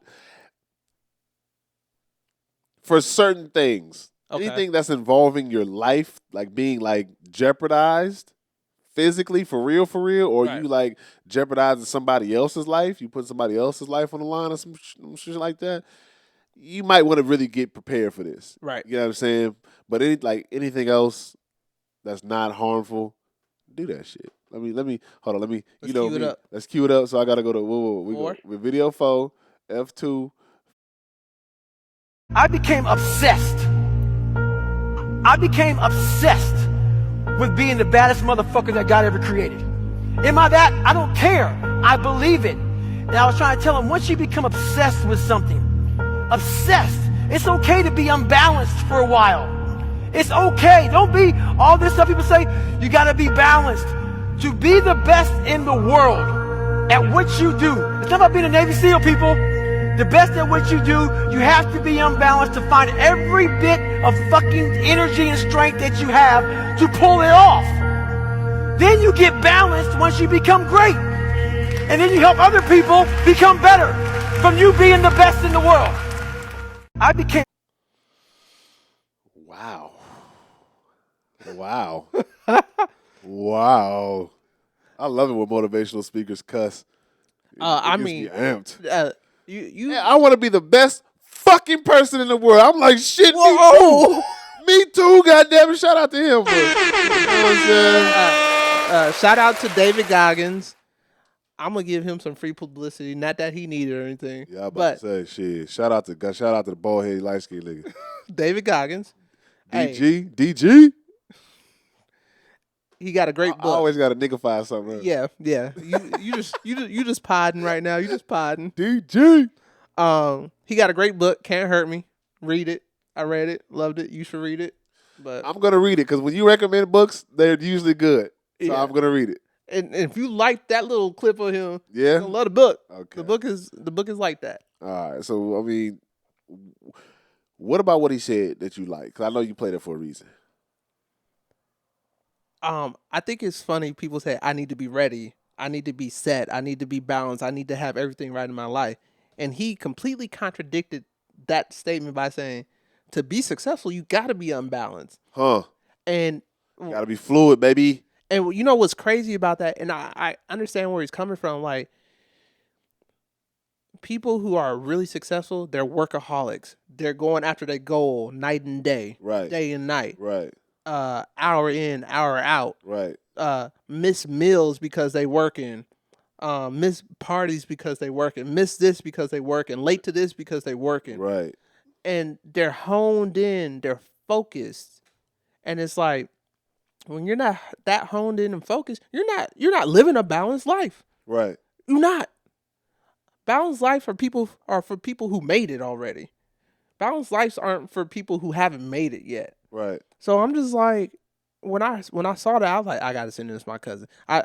Speaker 1: for certain things, anything that's involving your life, like being like jeopardized physically, for real, or
Speaker 2: right.
Speaker 1: you like jeopardizing somebody else's life, you put somebody else's life on the line or some shit like that, you might want to really get prepared for this.
Speaker 2: Right.
Speaker 1: You know what I'm saying? But anything else that's not harmful, do that shit. Let me hold on.
Speaker 2: Let's cue it up.
Speaker 1: Let's cue it up. So I gotta go to we go with video 4, F2.
Speaker 7: I became obsessed with being the baddest motherfucker that God ever created. Am I that? I don't care. I believe it. And I was trying to tell him, once you become obsessed with something, it's okay to be unbalanced for a while. It's okay. Don't be all this stuff people say, you gotta be balanced. To be the best in the world at what you do. It's not about being a Navy SEAL, people. The best at what you do, you have to be unbalanced to find every bit of fucking energy and strength that you have to pull it off. Then you get balanced once you become great. And then you help other people become better from you being the best in the world.
Speaker 1: Wow. Wow. I love it when motivational speakers cuss.
Speaker 2: I
Speaker 1: gets
Speaker 2: mean,
Speaker 1: me amped. Yeah, I want to be the best fucking person in the world. I'm like, shit, me too. Me too, goddamn it. Shout out to him. You know what I'm saying?
Speaker 2: Shout out to David Goggins. I'm gonna give him some free publicity. Not that he needed or anything.
Speaker 1: Yeah, I'm about
Speaker 2: but
Speaker 1: to say shit. Shout out to the bald head light skinned nigga.
Speaker 2: David Goggins.
Speaker 1: DG.
Speaker 2: He got a great
Speaker 1: I
Speaker 2: book.
Speaker 1: always got to niggify something.
Speaker 2: Yeah. You just podding right now. You just podding.
Speaker 1: DG.
Speaker 2: He got a great book. Can't Hurt Me. Read it. I read it. Loved it. You should read it. But
Speaker 1: I'm gonna read it because when you recommend books, they're usually good. So
Speaker 2: Yeah.
Speaker 1: I'm gonna read it.
Speaker 2: And if you like that little clip of him,
Speaker 1: Yeah?
Speaker 2: you're gonna love the book.
Speaker 1: Okay.
Speaker 2: The book is like that.
Speaker 1: All right. So I mean, what about what he said that you like? Because I know you played it for a reason.
Speaker 2: I think it's funny. People say, I need to be ready. I need to be set. I need to be balanced. I need to have everything right in my life. And he completely contradicted that statement by saying, to be successful, you got to be unbalanced.
Speaker 1: Huh.
Speaker 2: And
Speaker 1: Gotta be fluid, baby.
Speaker 2: And you know what's crazy about that? And I understand where he's coming from. Like, people who are really successful, they're workaholics. They're going after their goal night and day.
Speaker 1: Right.
Speaker 2: Day and night.
Speaker 1: Right.
Speaker 2: Hour in, hour out.
Speaker 1: Right.
Speaker 2: Miss meals because they working. Miss parties because they working. Miss this because they working. Late to this because they working.
Speaker 1: Right.
Speaker 2: And they're honed in. They're focused. And it's like, when you're not that honed in and focused, you're not living a balanced life.
Speaker 1: Right.
Speaker 2: You're not. Balanced life are for people who made it already. Balanced lives aren't for people who haven't made it yet.
Speaker 1: Right.
Speaker 2: So I'm just like, when I saw that, I was like, I gotta send this to my cousin. I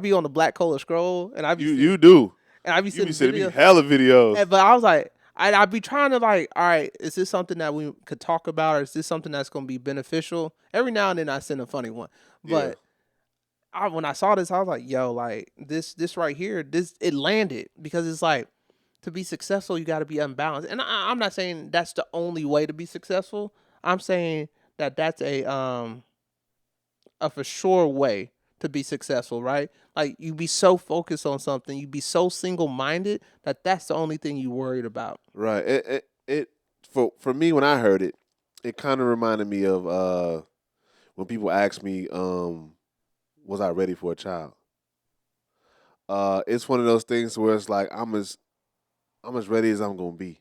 Speaker 2: be on the Black Cola scroll, and
Speaker 1: you do,
Speaker 2: and I be
Speaker 1: sending
Speaker 2: videos.
Speaker 1: me hella videos.
Speaker 2: But I was like, I'd be trying to like, all right, is this something that we could talk about, or is this something that's going to be beneficial? Every now and then I send a funny one, but when I saw this, I was like, yo, like this right here, it landed, because it's like, to be successful, you got to be unbalanced. And I'm not saying that's the only way to be successful. I'm saying that that's a for sure way to be successful, right? Like, you be so focused on something, you be so single-minded that that's the only thing you worried about.
Speaker 1: Right. It for me, when I heard it, it kind of reminded me of when people ask me, was I ready for a child? It's one of those things where it's like I'm as ready as I'm gonna be.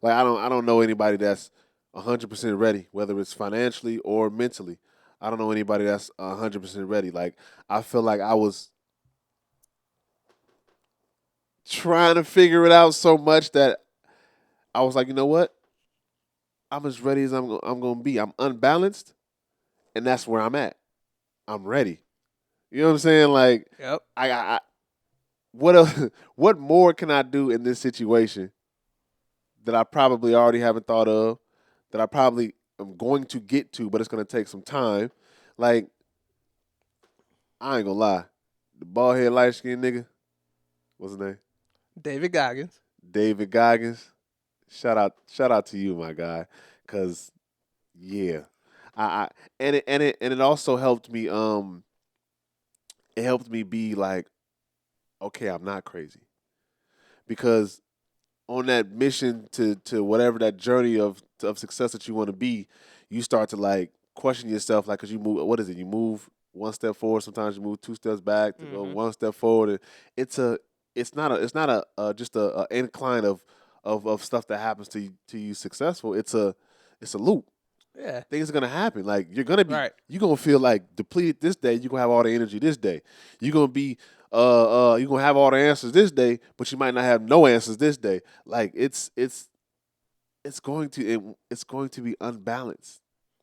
Speaker 1: Like, I don't know anybody that's 100% ready, whether it's financially or mentally. I don't know anybody that's 100% ready. Like, I feel like I was trying to figure it out so much that I was like, you know what? I'm as ready as I'm going to be. I'm unbalanced, and that's where I'm at. I'm ready. You know what I'm saying? Like,
Speaker 2: Yep.
Speaker 1: I what else, what more can I do in this situation that I probably already haven't thought of, that I probably am going to get to, but it's going to take some time. Like, I ain't going to lie. The bald head, light skinned nigga, what's his name?
Speaker 2: David Goggins.
Speaker 1: David Goggins. Shout out to you, my guy. 'Cause yeah. And it also helped me it helped me be like, okay, I'm not crazy. Because on that mission to whatever that journey of success that you want to be, you start to like question yourself, like, because you move, what is it? You move one step forward, sometimes you move two steps back to go one step forward, and it's not a just a incline of stuff that happens to you successful. It's a loop.
Speaker 2: Yeah.
Speaker 1: Things are gonna happen. Like, you're gonna be,
Speaker 2: Right.
Speaker 1: you're gonna feel like depleted this day. You're gonna have all the energy this day. You're gonna be you're gonna have all the answers this day, but you might not have no answers this day. Like, it's going to be unbalanced.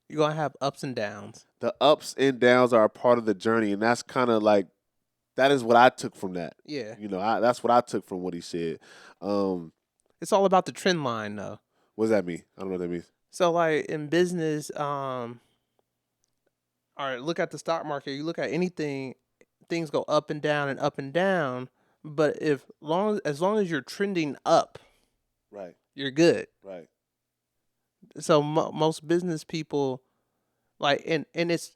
Speaker 2: You're going to have ups and downs.
Speaker 1: The ups and downs are a part of the journey, and that's kind of like, that is what I took from that.
Speaker 2: Yeah.
Speaker 1: You know, that's what I took from what he said.
Speaker 2: It's all about the trend line, though.
Speaker 1: What does that mean? I don't know what that means.
Speaker 2: So, like, in business, all right, look at the stock market. You look at anything, things go up and down and up and down. But as long as you're trending up,
Speaker 1: Right.
Speaker 2: you're good.
Speaker 1: Right.
Speaker 2: So most business people, like, and it's,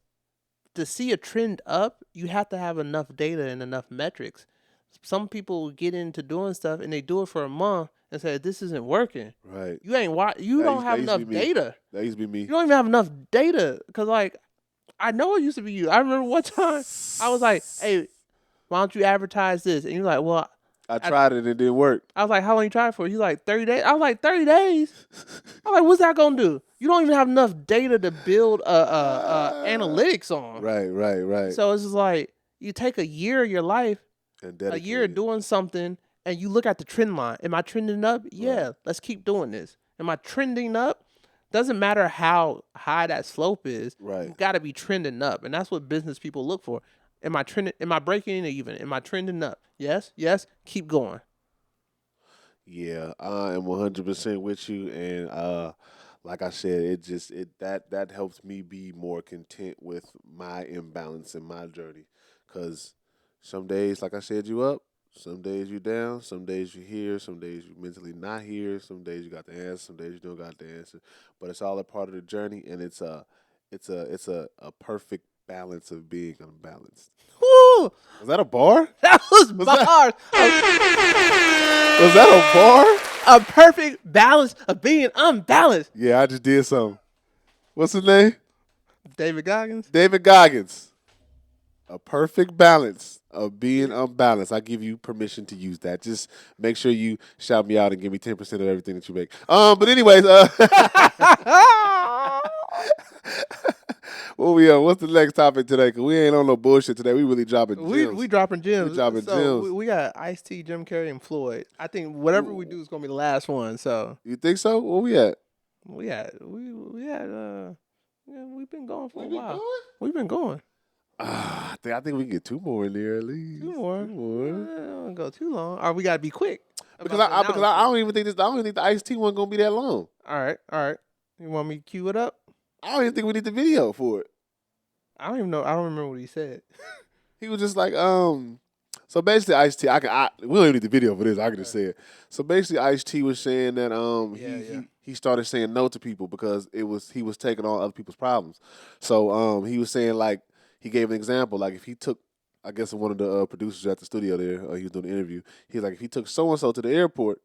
Speaker 2: to see a trend up, you have to have enough data and enough metrics. Some people get into doing stuff and they do it for a month and say this isn't working.
Speaker 1: Right.
Speaker 2: You ain't you don't have enough data.
Speaker 1: That used to be me.
Speaker 2: You don't even have enough data because like I know it used to be you. I remember one time I was like, hey, why don't you advertise this? And you're like, well,
Speaker 1: I tried it and it didn't work.
Speaker 2: I was like, how long you tried for? He's like 30 days. I was like 30 days. I was like, what's that gonna do? You don't even have enough data to build analytics on.
Speaker 1: Right.
Speaker 2: So it's just like you take a year of your life,
Speaker 1: And
Speaker 2: a year of doing something, and you look at the trend line. Am I trending up? Yeah, let's keep doing this. Am I trending up? Doesn't matter how high that slope is.
Speaker 1: Right.
Speaker 2: You got to be trending up, and that's what business people look for. Am I trending? Am I breaking even? Am I trending up? Yes. Keep going.
Speaker 1: Yeah, I am 100% with you, and like I said, that helps me be more content with my imbalance in my journey, because some days, like I said, you up, some days you down, some days you here, some days you mentally not here, some days you got the answer, some days you don't got the answer, but it's all a part of the journey, and it's a perfect balance of being unbalanced.
Speaker 2: Woo!
Speaker 1: Was that a bar?
Speaker 2: That was bars.
Speaker 1: Was that a bar?
Speaker 2: A perfect balance of being unbalanced.
Speaker 1: Yeah, I just did something. What's his name?
Speaker 2: David Goggins.
Speaker 1: David Goggins. A perfect balance of being unbalanced. I give you permission to use that. Just make sure you shout me out and give me 10% of everything that you make. But anyways, what we on? What's the next topic today? Because we ain't on no bullshit today. We really dropping gems.
Speaker 2: We dropping gems.
Speaker 1: We dropping gems.
Speaker 2: We got Ice-T, Jim Carrey, and Floyd. I think whatever we do is gonna be the last one. So
Speaker 1: you think so? Where we at?
Speaker 2: we've been going for a while. We've been going.
Speaker 1: I think we can get 2 more in there at least.
Speaker 2: 2 more. Don't go too long. Or we gotta be quick.
Speaker 1: Because I don't even think the Ice-T one gonna be that long.
Speaker 2: All right. You want me to cue it up?
Speaker 1: I don't even think we need the video for it.
Speaker 2: I don't even know. I don't remember what he said.
Speaker 1: He was just like, so basically Ice-T, we don't even need the video for this, I can just say it. So basically Ice-T was saying that he started saying no to people because he was taking on other people's problems. So he was saying, like, he gave an example, like if he took, I guess one of the producers at the studio there, he was doing the interview, he was like, if he took so-and-so to the airport,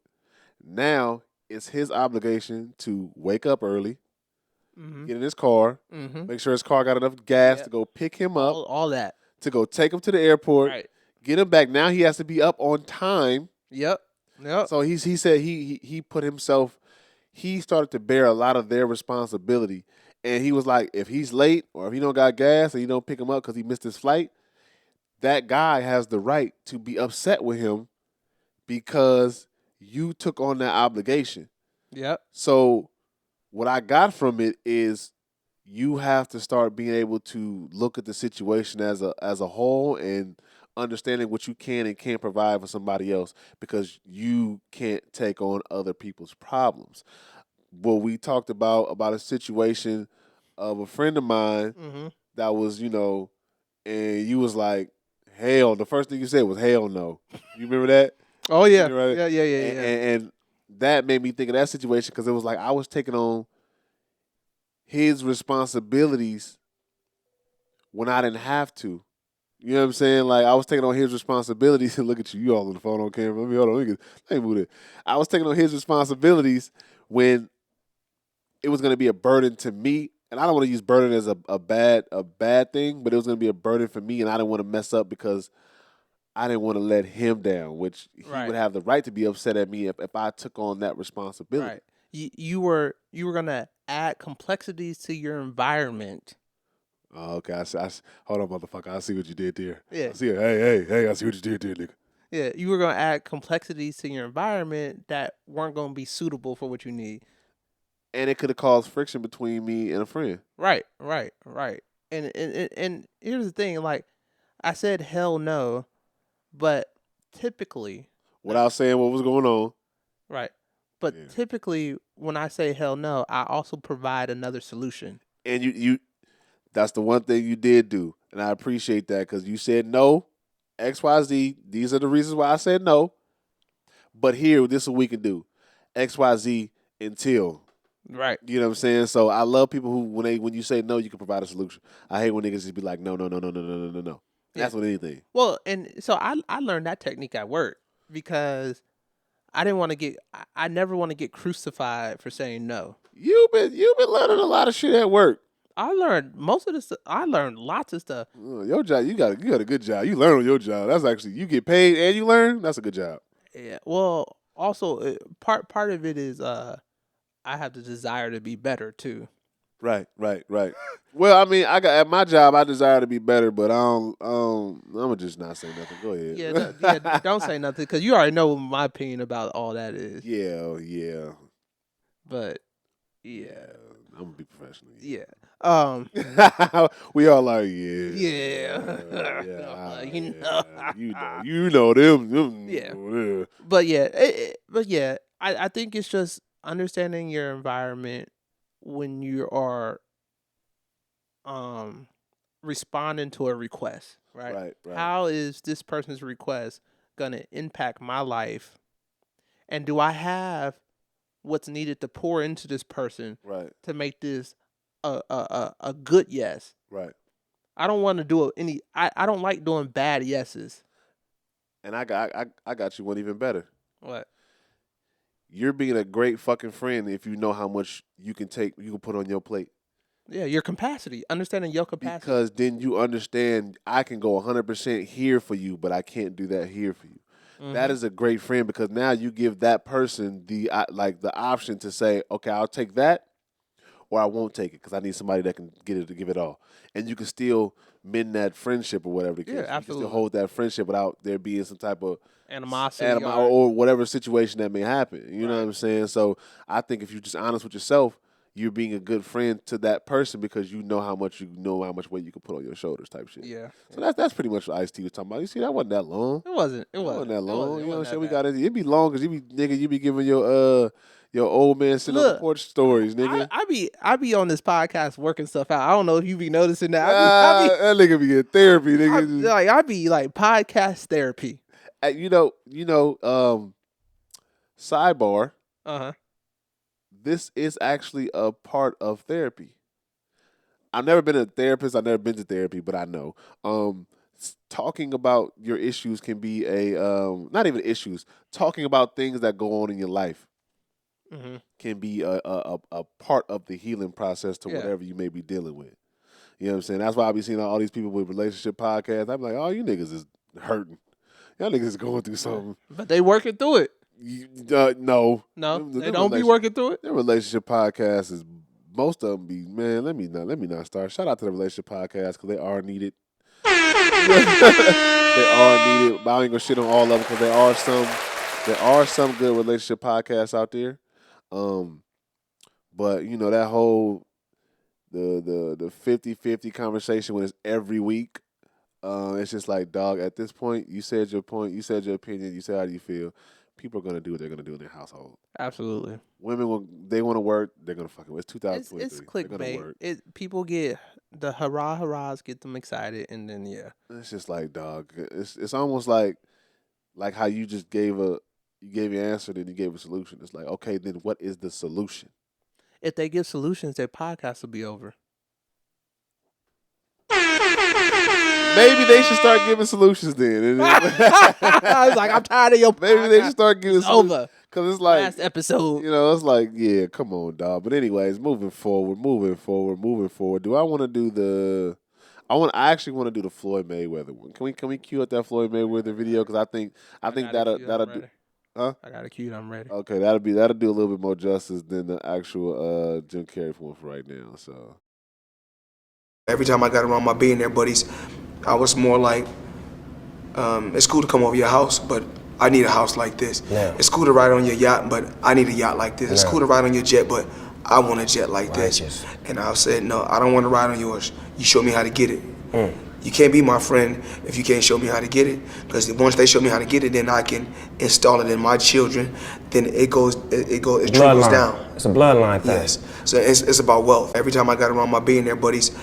Speaker 1: now it's his obligation to wake up early, get in his car, make sure his car got enough gas to go pick him up,
Speaker 2: all that,
Speaker 1: to go take him to the airport, get him back. Now he has to be up on time.
Speaker 2: Yep.
Speaker 1: So he said he put himself, he started to bear a lot of their responsibility. And he was like, if he's late or if he don't got gas and you don't pick him up because he missed his flight, that guy has the right to be upset with him because you took on that obligation.
Speaker 2: Yep.
Speaker 1: So what I got from it is you have to start being able to look at the situation as a whole and understanding what you can and can't provide for somebody else because you can't take on other people's problems. Well, we talked about a situation of a friend of mine that was, and you was like, hell, the first thing you said was hell no. You remember that?
Speaker 2: Oh, yeah.
Speaker 1: Right?
Speaker 2: Yeah.
Speaker 1: And that made me think of that situation because it was like I was taking on his responsibilities when I didn't have to. You know what I'm saying? Like I was taking on his responsibilities. And look at you, you all on the phone on camera. Let me move it. I was taking on his responsibilities when it was going to be a burden to me, and I don't want to use burden as a bad thing, but it was going to be a burden for me, and I didn't want to mess up because I didn't want to let him down, which he would have the right to be upset at me if I took on that responsibility.
Speaker 2: Right. You were going to add complexities to your environment.
Speaker 1: Oh, okay. Hold on, motherfucker. I see what you did there.
Speaker 2: Yeah.
Speaker 1: I see it. Hey, I see what you did there, nigga.
Speaker 2: Yeah, you were going to add complexities to your environment that weren't going to be suitable for what you need.
Speaker 1: And it could have caused friction between me and a friend.
Speaker 2: Right. And here's the thing, like I said hell no, but typically
Speaker 1: without saying what was going on.
Speaker 2: Right. But typically when I say hell no, I also provide another solution.
Speaker 1: And you that's the one thing you did do. And I appreciate that because you said no, XYZ. These are the reasons why I said no. But here, this is what we can do. XYZ until.
Speaker 2: Right.
Speaker 1: You know what I'm saying? So I love people who when you say no, you can provide a solution. I hate when niggas just be like, no. That's with anything.
Speaker 2: Well, and so I learned that technique at work because I didn't want to get. I never want to get crucified for saying no.
Speaker 1: You've been learning a lot of shit at work.
Speaker 2: I learned most of this. I learned lots of stuff.
Speaker 1: Your job, you got a good job. You learn on your job. That's actually, you get paid and you learn. That's a good job.
Speaker 2: Yeah. Well, also part of it is I have the desire to be better too.
Speaker 1: Right. Well, I mean, I got at my job, I desire to be better, but I'm gonna just not say nothing. Go ahead.
Speaker 2: Yeah. Don't say nothing because you already know what my opinion about all that is.
Speaker 1: Yeah.
Speaker 2: But yeah,
Speaker 1: I'm gonna be professional.
Speaker 2: Yeah.
Speaker 1: We all like, yeah. You know them.
Speaker 2: Yeah. But yeah, I think it's just understanding your environment when you are responding to a request, right?
Speaker 1: Right.
Speaker 2: How is this person's request gonna impact my life? And do I have what's needed to pour into this person to make this a good yes?
Speaker 1: Right.
Speaker 2: I don't want to do any. I don't like doing bad yeses.
Speaker 1: And I got you one even better.
Speaker 2: What?
Speaker 1: You're being a great fucking friend if you know how much you can put on your plate.
Speaker 2: Yeah, your capacity, understanding your capacity.
Speaker 1: Because then you understand I can go 100% here for you, but I can't do that here for you. Mm-hmm. That is a great friend because now you give that person the option to say, okay, I'll take that, or I won't take it because I need somebody that can get it to give it all, and you can still mend that friendship or whatever the case.
Speaker 2: Yeah, absolutely.
Speaker 1: You can still hold that friendship without there being some type of
Speaker 2: animosity
Speaker 1: or whatever situation that may happen. You know what I'm saying? So I think if you're just honest with yourself, you're being a good friend to that person because you know how much weight you can put on your shoulders, type shit.
Speaker 2: Yeah.
Speaker 1: So that's pretty much what Ice-T was talking about. You see, that wasn't that long.
Speaker 2: It wasn't that long.
Speaker 1: You know what I'm saying? We got it. It'd be long because you be giving your old man sitting on the porch stories, nigga.
Speaker 2: I be on this podcast working stuff out. I don't know if you be noticing that.
Speaker 1: That nigga be in therapy, nigga.
Speaker 2: I be like podcast therapy.
Speaker 1: Sidebar.
Speaker 2: Uh-huh.
Speaker 1: This is actually a part of therapy. I've never been a therapist. I've never been to therapy, but I know. Talking about your issues can be not even issues. Talking about things that go on in your life can be a part of the healing process to whatever you may be dealing with. You know what I'm saying? That's why I be seeing all these people with relationship podcasts. I'm like, oh, you niggas is hurting. Y'all niggas is going through something.
Speaker 2: But they working through it.
Speaker 1: No,
Speaker 2: they don't be working through it.
Speaker 1: Their relationship podcast is most of them be, man. Let me not start. Shout out to the relationship podcast because they are needed. They are needed. But I ain't gonna shit on all of them because there are some good relationship podcasts out there. But you know that whole the 50-50 conversation when it's every week. It's just like, dog. At this point, you said your point. You said your opinion. You said how do you feel. People are going to do what they're going to do in their household.
Speaker 2: Absolutely.
Speaker 1: Women, they want to work, they're going to fucking work. It's 2023.
Speaker 2: It's clickbait. People get the hurrahs get them excited, and then,
Speaker 1: It's just like, dog, it's almost like how you just gave your answer, then you gave a solution. It's like, okay, then what is the solution?
Speaker 2: If they give solutions, their podcast will be over.
Speaker 1: Maybe they should start giving solutions then.
Speaker 2: I was like, I'm tired of your podcast.
Speaker 1: Maybe they should start giving solutions. Over. Because it's like,
Speaker 2: last episode.
Speaker 1: You know, it's like, yeah, come on, dog. But anyways, moving forward. Do I want to do I actually want to do the Floyd Mayweather one. Can we cue up that Floyd Mayweather video? Because I think that'll do. Huh?
Speaker 2: I got it queued. I'm ready.
Speaker 1: Okay, that'll do a little bit more justice than the actual Jim Carrey one for right now. So
Speaker 8: every time I got around my billionaire buddies, I was more like, it's cool to come over your house, but I need a house like this. Yeah. It's cool to ride on your yacht, but I need a yacht like this. Yeah. It's cool to ride on your jet, but I want a jet like this. And I said, no, I don't want to ride on yours. You show me how to get it. You can't be my friend if you can't show me how to get it. Because once they show me how to get it, then I can install it in my children. Then it trickles down.
Speaker 9: It's a bloodline thing.
Speaker 8: Yes. So it's about wealth. Every time I got around my billionaire buddies,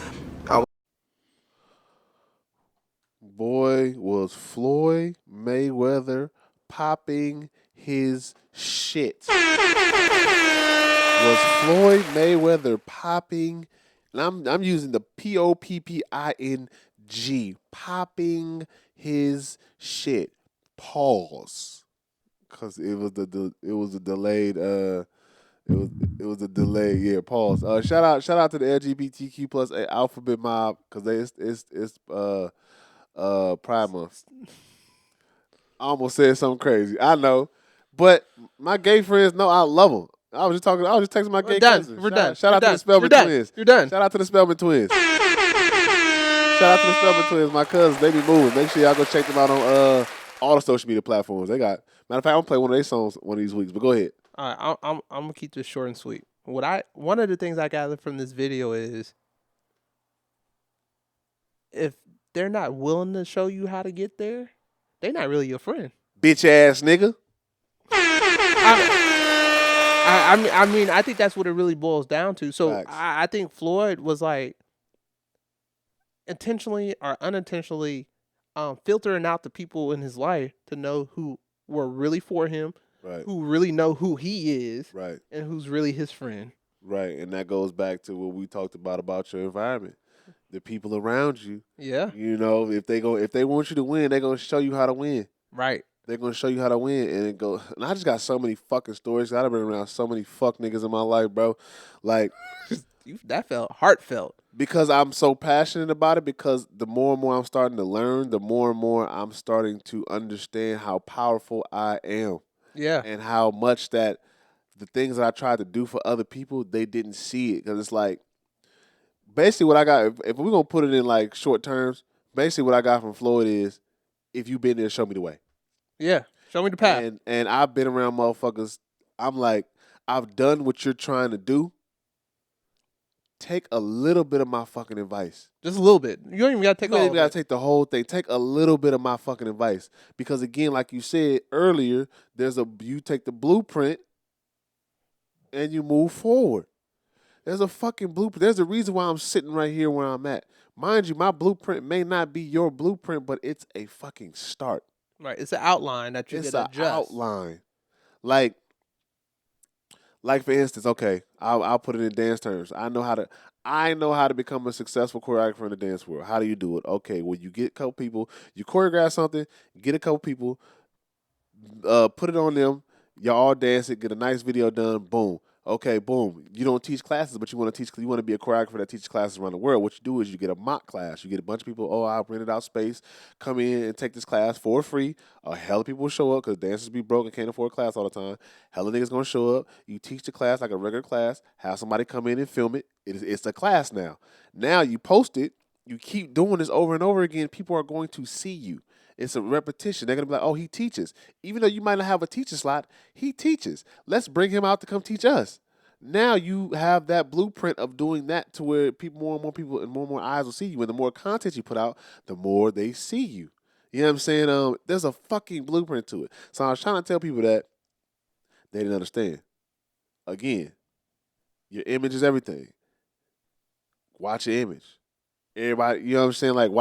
Speaker 1: boy, was Floyd Mayweather popping his shit. Was Floyd Mayweather popping, and I'm using the POPPING G popping his shit. Pause. Cause it was a delayed it was a delay. Yeah, pause. Shout out to the LGBTQ plus alphabet mob because it's Pride Month. I almost said something crazy. I know, but my gay friends know I love them. I was just texting my gay cousin.
Speaker 2: We're done.
Speaker 1: Shout out to the Spellman twins.
Speaker 2: You're done.
Speaker 1: Shout out to the Spellman twins. Shout out to the Spellman twins, my cousins. They be moving. Make sure y'all go check them out on all the social media platforms. They got. Matter of fact, I'm gonna play one of their songs one of these weeks. But go ahead.
Speaker 2: All right, I'm gonna keep this short and sweet. One of the things I gathered from this video is if they're not willing to show you how to get there, they're not really your friend.
Speaker 1: Bitch ass nigga.
Speaker 2: I mean, I think that's what it really boils down to. So I think Floyd was like intentionally or unintentionally filtering out the people in his life to know who were really for him, who really know who he is, and who's really his friend.
Speaker 1: Right, and that goes back to what we talked about your environment. The people around you.
Speaker 2: Yeah.
Speaker 1: You know, if they want you to win, they're gonna show you how to win.
Speaker 2: Right.
Speaker 1: They're gonna show you how to win, and And I just got so many fucking stories. I've been around so many fuck niggas in my life, bro. Like
Speaker 2: that felt heartfelt.
Speaker 1: Because I'm so passionate about it. Because the more and more I'm starting to learn, the more and more I'm starting to understand how powerful I am.
Speaker 2: Yeah.
Speaker 1: And how much that the things that I tried to do for other people, they didn't see it. Because it's like, basically what I got, if we're going to put it in like short terms, basically what I got from Floyd is, if you've been there, show me the way.
Speaker 2: Yeah. Show me the path.
Speaker 1: And I've been around motherfuckers. I'm like, I've done what you're trying to do. Take a little bit of my fucking advice.
Speaker 2: Just a little bit. You don't even got to take all of it.
Speaker 1: You got to take the whole thing. Take a little bit of my fucking advice. Because again, like you said earlier, you take the blueprint and you move forward. There's a fucking blueprint. There's a reason why I'm sitting right here where I'm at. Mind you, my blueprint may not be your blueprint, but it's a fucking start.
Speaker 2: Right. It's an outline that you can adjust. It's an
Speaker 1: outline. Like for instance, okay, I'll put it in dance terms. I know how to become a successful choreographer in the dance world. How do you do it? Okay, well, you get a couple people, you choreograph something, get a couple people, put it on them, y'all all dance it, get a nice video done, boom. Okay, boom. You don't teach classes, but you want to be a choreographer that teaches classes around the world. What you do is you get a mock class. You get a bunch of people, I'll rent it out space, come in and take this class for free. A hell of people will show up because dancers be broke and can't afford a class all the time. Hell of niggas going to show up. You teach the class like a regular class. Have somebody come in and film it. It's a class now. Now you post it. You keep doing this over and over again. People are going to see you. It's a repetition. They're going to be like, oh, he teaches. Even though you might not have a teacher slot, he teaches. Let's bring him out to come teach us. Now you have that blueprint of doing that to where more and more people and more eyes will see you. And the more content you put out, the more they see you. You know what I'm saying? There's a fucking blueprint to it. So I was trying to tell people that they didn't understand. Again, your image is everything. Watch your image. Everybody, you know what I'm saying? Like,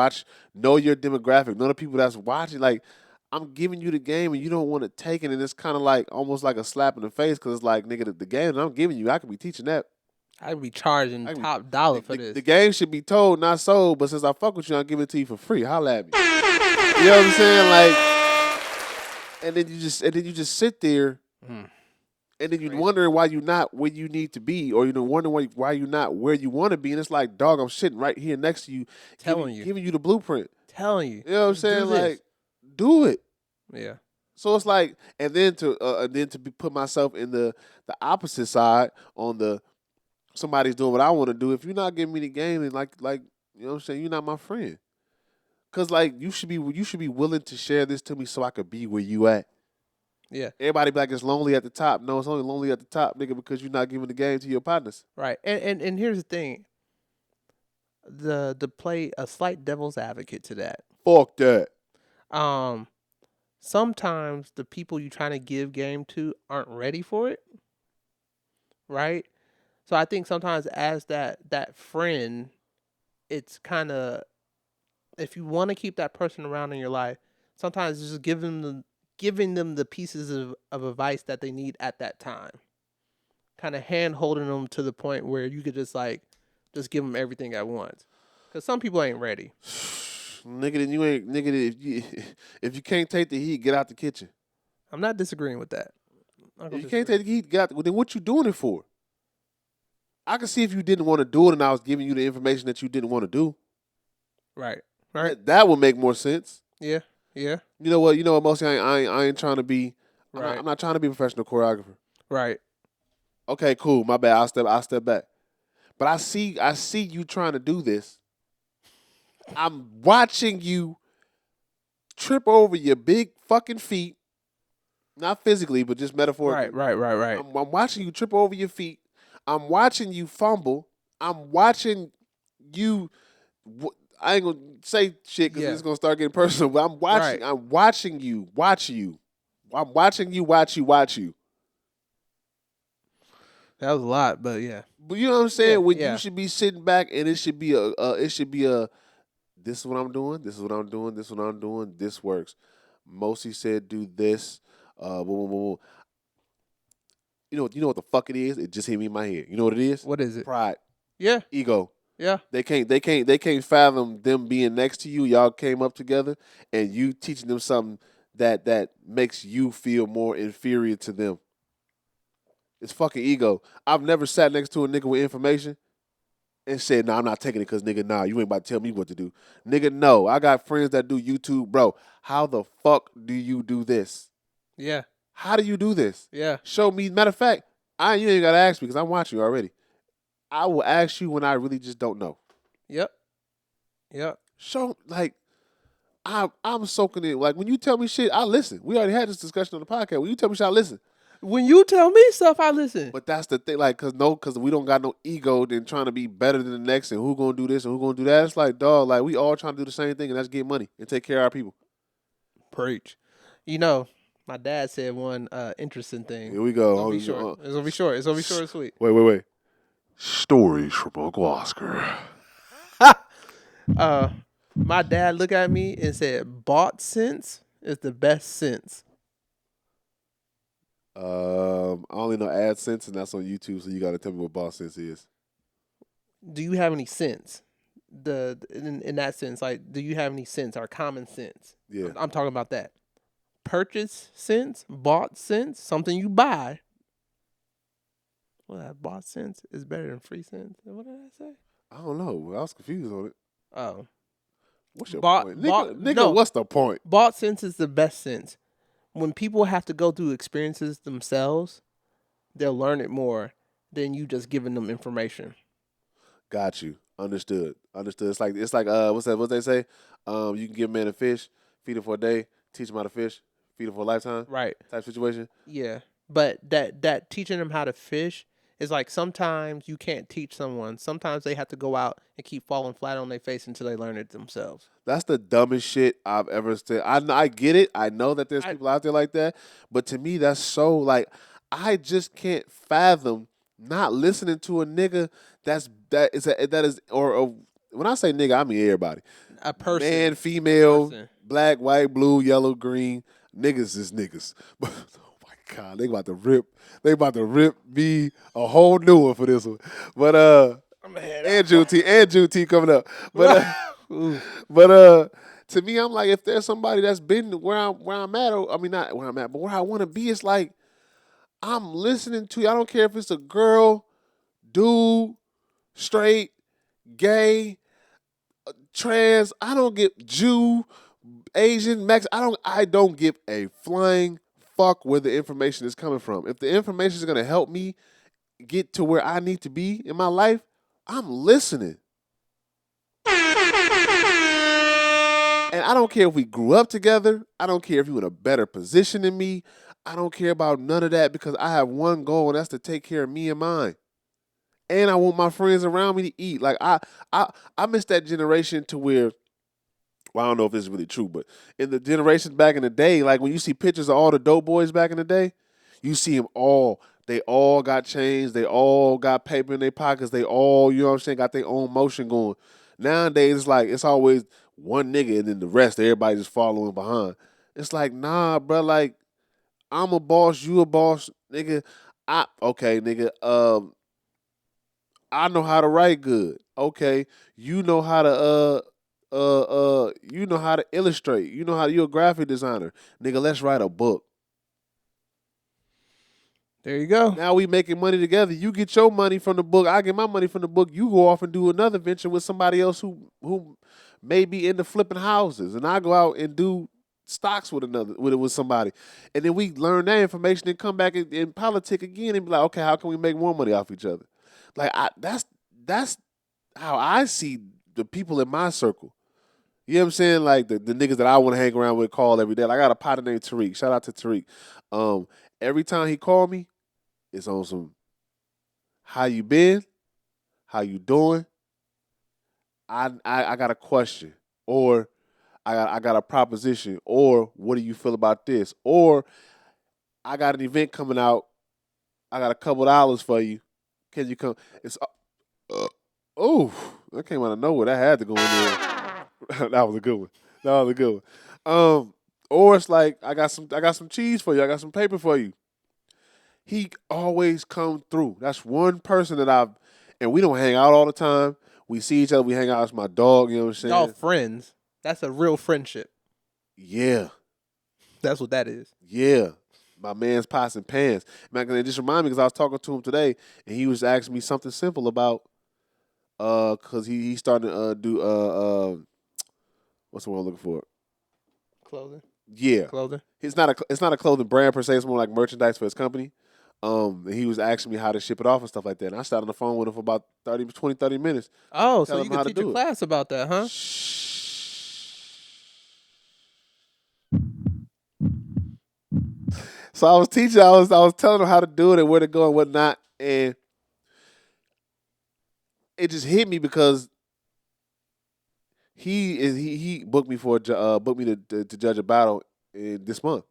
Speaker 1: know your demographic. Know the people that's watching. Like, I'm giving you the game and you don't want to take it. And it's kind of like almost like a slap in the face because it's like, nigga, the game that I'm giving you, I could be teaching that.
Speaker 2: I could be charging top dollar for this.
Speaker 1: The game should be told, not sold. But since I fuck with you, I'm giving it to you for free. Holla at me. You know what I'm saying? Like, and then you just sit there. And then you're wondering why you're not where you need to be, or you're wondering why you're not where you want to be. And it's like, dog, I'm sitting right here next to you, giving you the blueprint.
Speaker 2: Telling you.
Speaker 1: You know what I'm saying? Like, do it.
Speaker 2: Yeah.
Speaker 1: So it's like, and then to put myself in the opposite side on somebody's doing what I want to do. If you're not giving me the game, and like you know what I'm saying, you're not my friend. Cause like you should be willing to share this to me so I could be where you at.
Speaker 2: Yeah.
Speaker 1: Everybody be like, it's lonely at the top. No, it's only lonely at the top, nigga, because you're not giving the game to your partners.
Speaker 2: Right. And here's the thing. To play a slight devil's advocate to that.
Speaker 1: Fuck that.
Speaker 2: Sometimes the people you're trying to give game to aren't ready for it. Right? So I think sometimes as that friend, it's kind of, if you want to keep that person around in your life, sometimes just giving them the pieces of advice that they need at that time. Kind of hand holding them to the point where you could just give them everything at once. Because some people ain't ready.
Speaker 1: Nigga, then you ain't nigga. If you can't take the heat, get out the kitchen.
Speaker 2: I'm not disagreeing with that.
Speaker 1: If you can't take the heat, get out. Then what you doing it for? I can see if you didn't want to do it, and I was giving you the information that you didn't want to do.
Speaker 2: Right.
Speaker 1: That would make more sense.
Speaker 2: Yeah.
Speaker 1: You know what? Mostly I ain't trying to be.
Speaker 2: Right.
Speaker 1: I'm not trying to be a professional choreographer.
Speaker 2: Right.
Speaker 1: Okay, cool. My bad. I'll step back. But I see you trying to do this. I'm watching you trip over your big fucking feet, not physically, but just metaphorically.
Speaker 2: Right.
Speaker 1: I'm watching you trip over your feet. I'm watching you fumble. I'm watching you. I ain't gonna say shit because it's gonna start getting personal. But I'm watching.
Speaker 2: Right.
Speaker 1: I'm watching you watch you. I'm watching you watch you.
Speaker 2: That was a lot, but yeah.
Speaker 1: But you know what I'm saying? When
Speaker 2: yeah.
Speaker 1: you should be sitting back and it should be a this is what I'm doing, this is what I'm doing, this is what I'm doing, this works. Mostly said do this. Boom, boom, boom. You know what the fuck it is? It just hit me in my head. You know what it is?
Speaker 2: What is it?
Speaker 1: Pride.
Speaker 2: Yeah.
Speaker 1: Ego.
Speaker 2: Yeah.
Speaker 1: They can't fathom them being next to you. Y'all came up together and you teaching them something that makes you feel more inferior to them. It's fucking ego. I've never sat next to a nigga with information and said, "Nah, I'm not taking it because nigga, nah, you ain't about to tell me what to do." Nigga, no. I got friends that do YouTube, bro. How the fuck do you do this?
Speaker 2: Yeah.
Speaker 1: How do you do this?
Speaker 2: Yeah.
Speaker 1: Show me. Matter of fact, you ain't gotta ask me because I'm watching you already. I will ask you when I really just don't know.
Speaker 2: Yep.
Speaker 1: Show I'm soaking in. Like when you tell me shit, I listen. We already had this discussion on the podcast. When you tell me shit, I listen.
Speaker 2: When you tell me stuff, I listen.
Speaker 1: But that's the thing, like, cause we don't got no ego than trying to be better than the next and who gonna do this and who gonna do that. It's like, dog, like we all trying to do the same thing and that's get money and take care of our people.
Speaker 2: Preach. My dad said one interesting thing.
Speaker 1: Here we go.
Speaker 2: It's gonna be short. It's gonna be short and sweet.
Speaker 1: Wait. Stories from Uncle Oscar.
Speaker 2: My dad looked at me and said, "Bought sense is the best sense."
Speaker 1: I only know AdSense and that's on YouTube, so you gotta tell me what boss sense is.
Speaker 2: Do you have any sense? In that sense, like, do you have any sense or common sense?
Speaker 1: Yeah.
Speaker 2: I'm talking about that. Purchase sense, bought sense, something you buy. Well, that bought sense is better than free sense. What did I say?
Speaker 1: I don't know. I was confused on it.
Speaker 2: Oh.
Speaker 1: What's your point? Nigga,
Speaker 2: no.
Speaker 1: What's the point?
Speaker 2: Bought sense is the best sense. When people have to go through experiences themselves, they'll learn it more than you just giving them information.
Speaker 1: Got you. Understood. It's like what's that? What they say? You can give a man a fish, feed him for a day, teach him how to fish, feed him for a lifetime.
Speaker 2: Right.
Speaker 1: Type situation.
Speaker 2: Yeah, but that teaching them how to fish is like sometimes you can't teach someone. Sometimes they have to go out and keep falling flat on their face until they learn it themselves.
Speaker 1: That's the dumbest shit I've ever said. I get it. I know that there's people out there like that, but to me that's so like I just can't fathom not listening to a nigga or when I say nigga I mean everybody.
Speaker 2: A person,
Speaker 1: man, female, black, white, blue, yellow, green. Niggas is niggas. But oh my god, they about to rip me a whole new one for this one. But and Juneteenth coming up. But to me, I'm like, if there's somebody that's been where I'm at, or, I mean not where I'm at, but where I want to be, it's like I'm listening to you. I don't care if it's a girl, dude, straight, gay, trans. I don't give Jew, Asian, Mexican. I don't give a flying fuck where the information is coming from. If the information is gonna help me get to where I need to be in my life, I'm listening. And I don't care if we grew up together. I don't care if you're in a better position than me. I don't care about none of that because I have one goal, and that's to take care of me and mine. And I want my friends around me to eat. Like I miss that generation to where, well, I don't know if this is really true, but in the generation back in the day, like when you see pictures of all the dope boys back in the day, you see them all. They all got chains. They all got paper in their pockets. They all, you know what I'm saying, got their own motion going. Nowadays, it's like it's always one nigga and then the rest, everybody just following behind. It's like, nah, bro, like, I'm a boss, you a boss, nigga. Okay, nigga, I know how to write good. Okay, you know how to you know how to illustrate. You know how you're a graphic designer. Nigga, let's write a book.
Speaker 2: There you go.
Speaker 1: Now we making money together. You get your money from the book. I get my money from the book. You go off and do another venture with somebody else who may be into flipping houses, and I go out and do stocks with somebody, and then we learn that information and come back in politic again and be like, okay, how can we make more money off each other? Like that's how I see the people in my circle. You know what I'm saying? Like the niggas that I want to hang around with, call every day. Like, I got a partner named Tariq. Shout out to Tariq. Every time he call me, it's on some, how you been? How you doing? I got a question, or I got a proposition, or what do you feel about this? Or I got an event coming out. I got a couple dollars for you. Can you come? It's oh, that came out of nowhere. That had to go in there. That was a good one. That was a good one. Or it's like, I got some cheese for you. I got some paper for you. He always come through. That's one person and we don't hang out all the time. We see each other. We hang out. It's my dog. You know what I'm saying?
Speaker 2: Y'all friends. That's a real friendship.
Speaker 1: Yeah.
Speaker 2: That's what that is.
Speaker 1: Yeah. My man's pots and pans. Man, it just remind me, because I was talking to him today, and he was asking me something simple about, because he's starting to do, what's the word I'm looking for?
Speaker 2: Clothing.
Speaker 1: Yeah.
Speaker 2: Clothing.
Speaker 1: It's not a clothing brand per se. It's more like merchandise for his company. And he was asking me how to ship it off and stuff like that. And I sat on the phone with him for about 30 minutes.
Speaker 2: Oh, so you can teach a class about that, huh?
Speaker 1: So I was teaching. I was telling him how to do it and where to go and whatnot. And it just hit me because he booked me to judge a battle this month.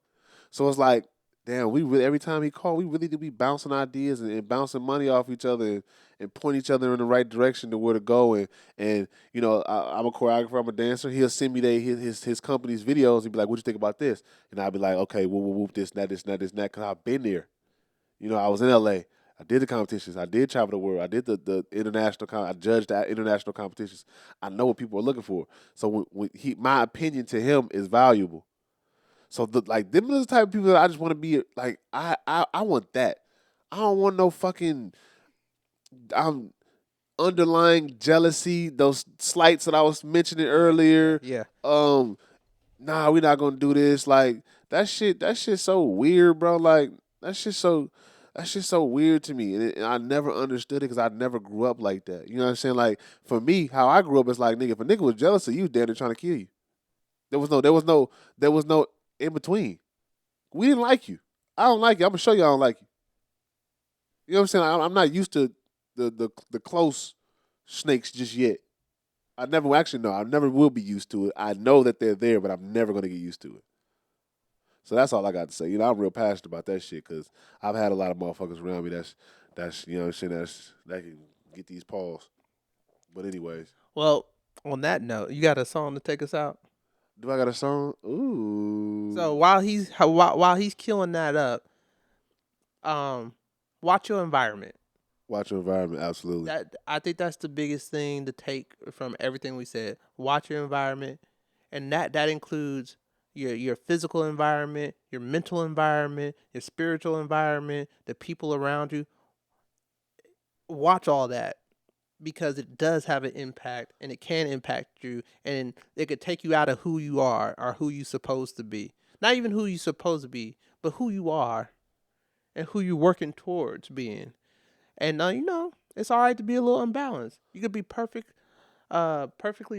Speaker 1: So it's like, damn, every time he called, we really do be bouncing ideas and bouncing money off each other and point each other in the right direction to where to go. And you know, I'm a choreographer, I'm a dancer. He'll send me his company's videos. He'd be like, "What you think about this?" And I'd be like, "Okay, whoop, this, and that, because I've been there. You know, I was in LA. I did the competitions. I did travel the world. I did the international. I judged the international competitions. I know what people are looking for. So my opinion to him is valuable. So them are the type of people that I just want to be like. I want that. I don't want no fucking underlying jealousy. Those slights that I was mentioning earlier.
Speaker 2: Yeah.
Speaker 1: Nah, we're not gonna do this. Like that shit. That shit's so weird, bro. Like that shit's so weird to me, and I never understood it because I never grew up like that. You know what I'm saying? Like for me, how I grew up is like, nigga, if a nigga was jealous of you, damn, they're trying to kill you. There was no in between. We didn't like you. I don't like you. I'm gonna show you I don't like you. You know what I'm saying? I'm not used to the close snakes just yet. I never will be used to it. I know that they're there, but I'm never gonna get used to it. So that's all I got to say. You know, I'm real passionate about that shit because I've had a lot of motherfuckers around me that's you know what I'm saying, that can get these paws. But anyways.
Speaker 2: Well, on that note, you got a song to take us out?
Speaker 1: Do I got a song? Ooh.
Speaker 2: So while he's killing that up, watch your environment.
Speaker 1: Watch your environment, absolutely.
Speaker 2: I think that's the biggest thing to take from everything we said. Watch your environment, and that includes your physical environment, your mental environment, your spiritual environment, the people around you. Watch all that because it does have an impact, and it can impact you, and it could take you out of who you are or who you're supposed to be. Not even who you're supposed to be, but who you are and who you're working towards being. And you know, it's all right to be a little unbalanced. You could be perfectly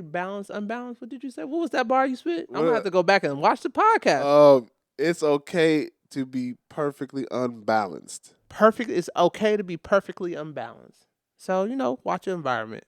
Speaker 2: balanced, unbalanced. What did you say? What was that bar you spit? I'm gonna have to go back and watch the podcast.
Speaker 1: It's okay to be perfectly unbalanced.
Speaker 2: It's okay to be perfectly unbalanced. So, you know, watch your environment.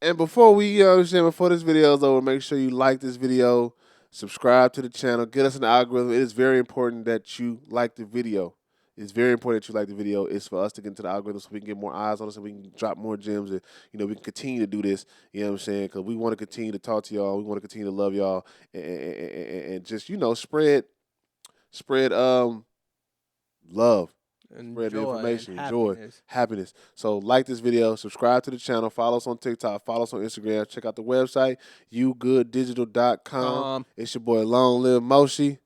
Speaker 1: And before before this video is over, make sure you like this video, subscribe to the channel, get us an algorithm. It is very important that you like the video. It's very important that you like the video. It's for us to get into the algorithm so we can get more eyes on us and we can drop more gems and, you know, we can continue to do this, you know what I'm saying? Because we want to continue to talk to y'all. We want to continue to love y'all and just, you know, spread love. spread the information, enjoy
Speaker 2: happiness.
Speaker 1: happiness. So like this video, subscribe to the channel, follow us on TikTok, follow us on Instagram, check out the website, yougooddigital.com. It's your boy Long Live Moshi.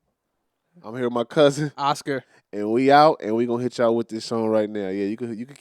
Speaker 1: I'm here with my cousin
Speaker 2: Oscar.
Speaker 1: and we out, and we gonna hit y'all with this song right now. Yeah, you can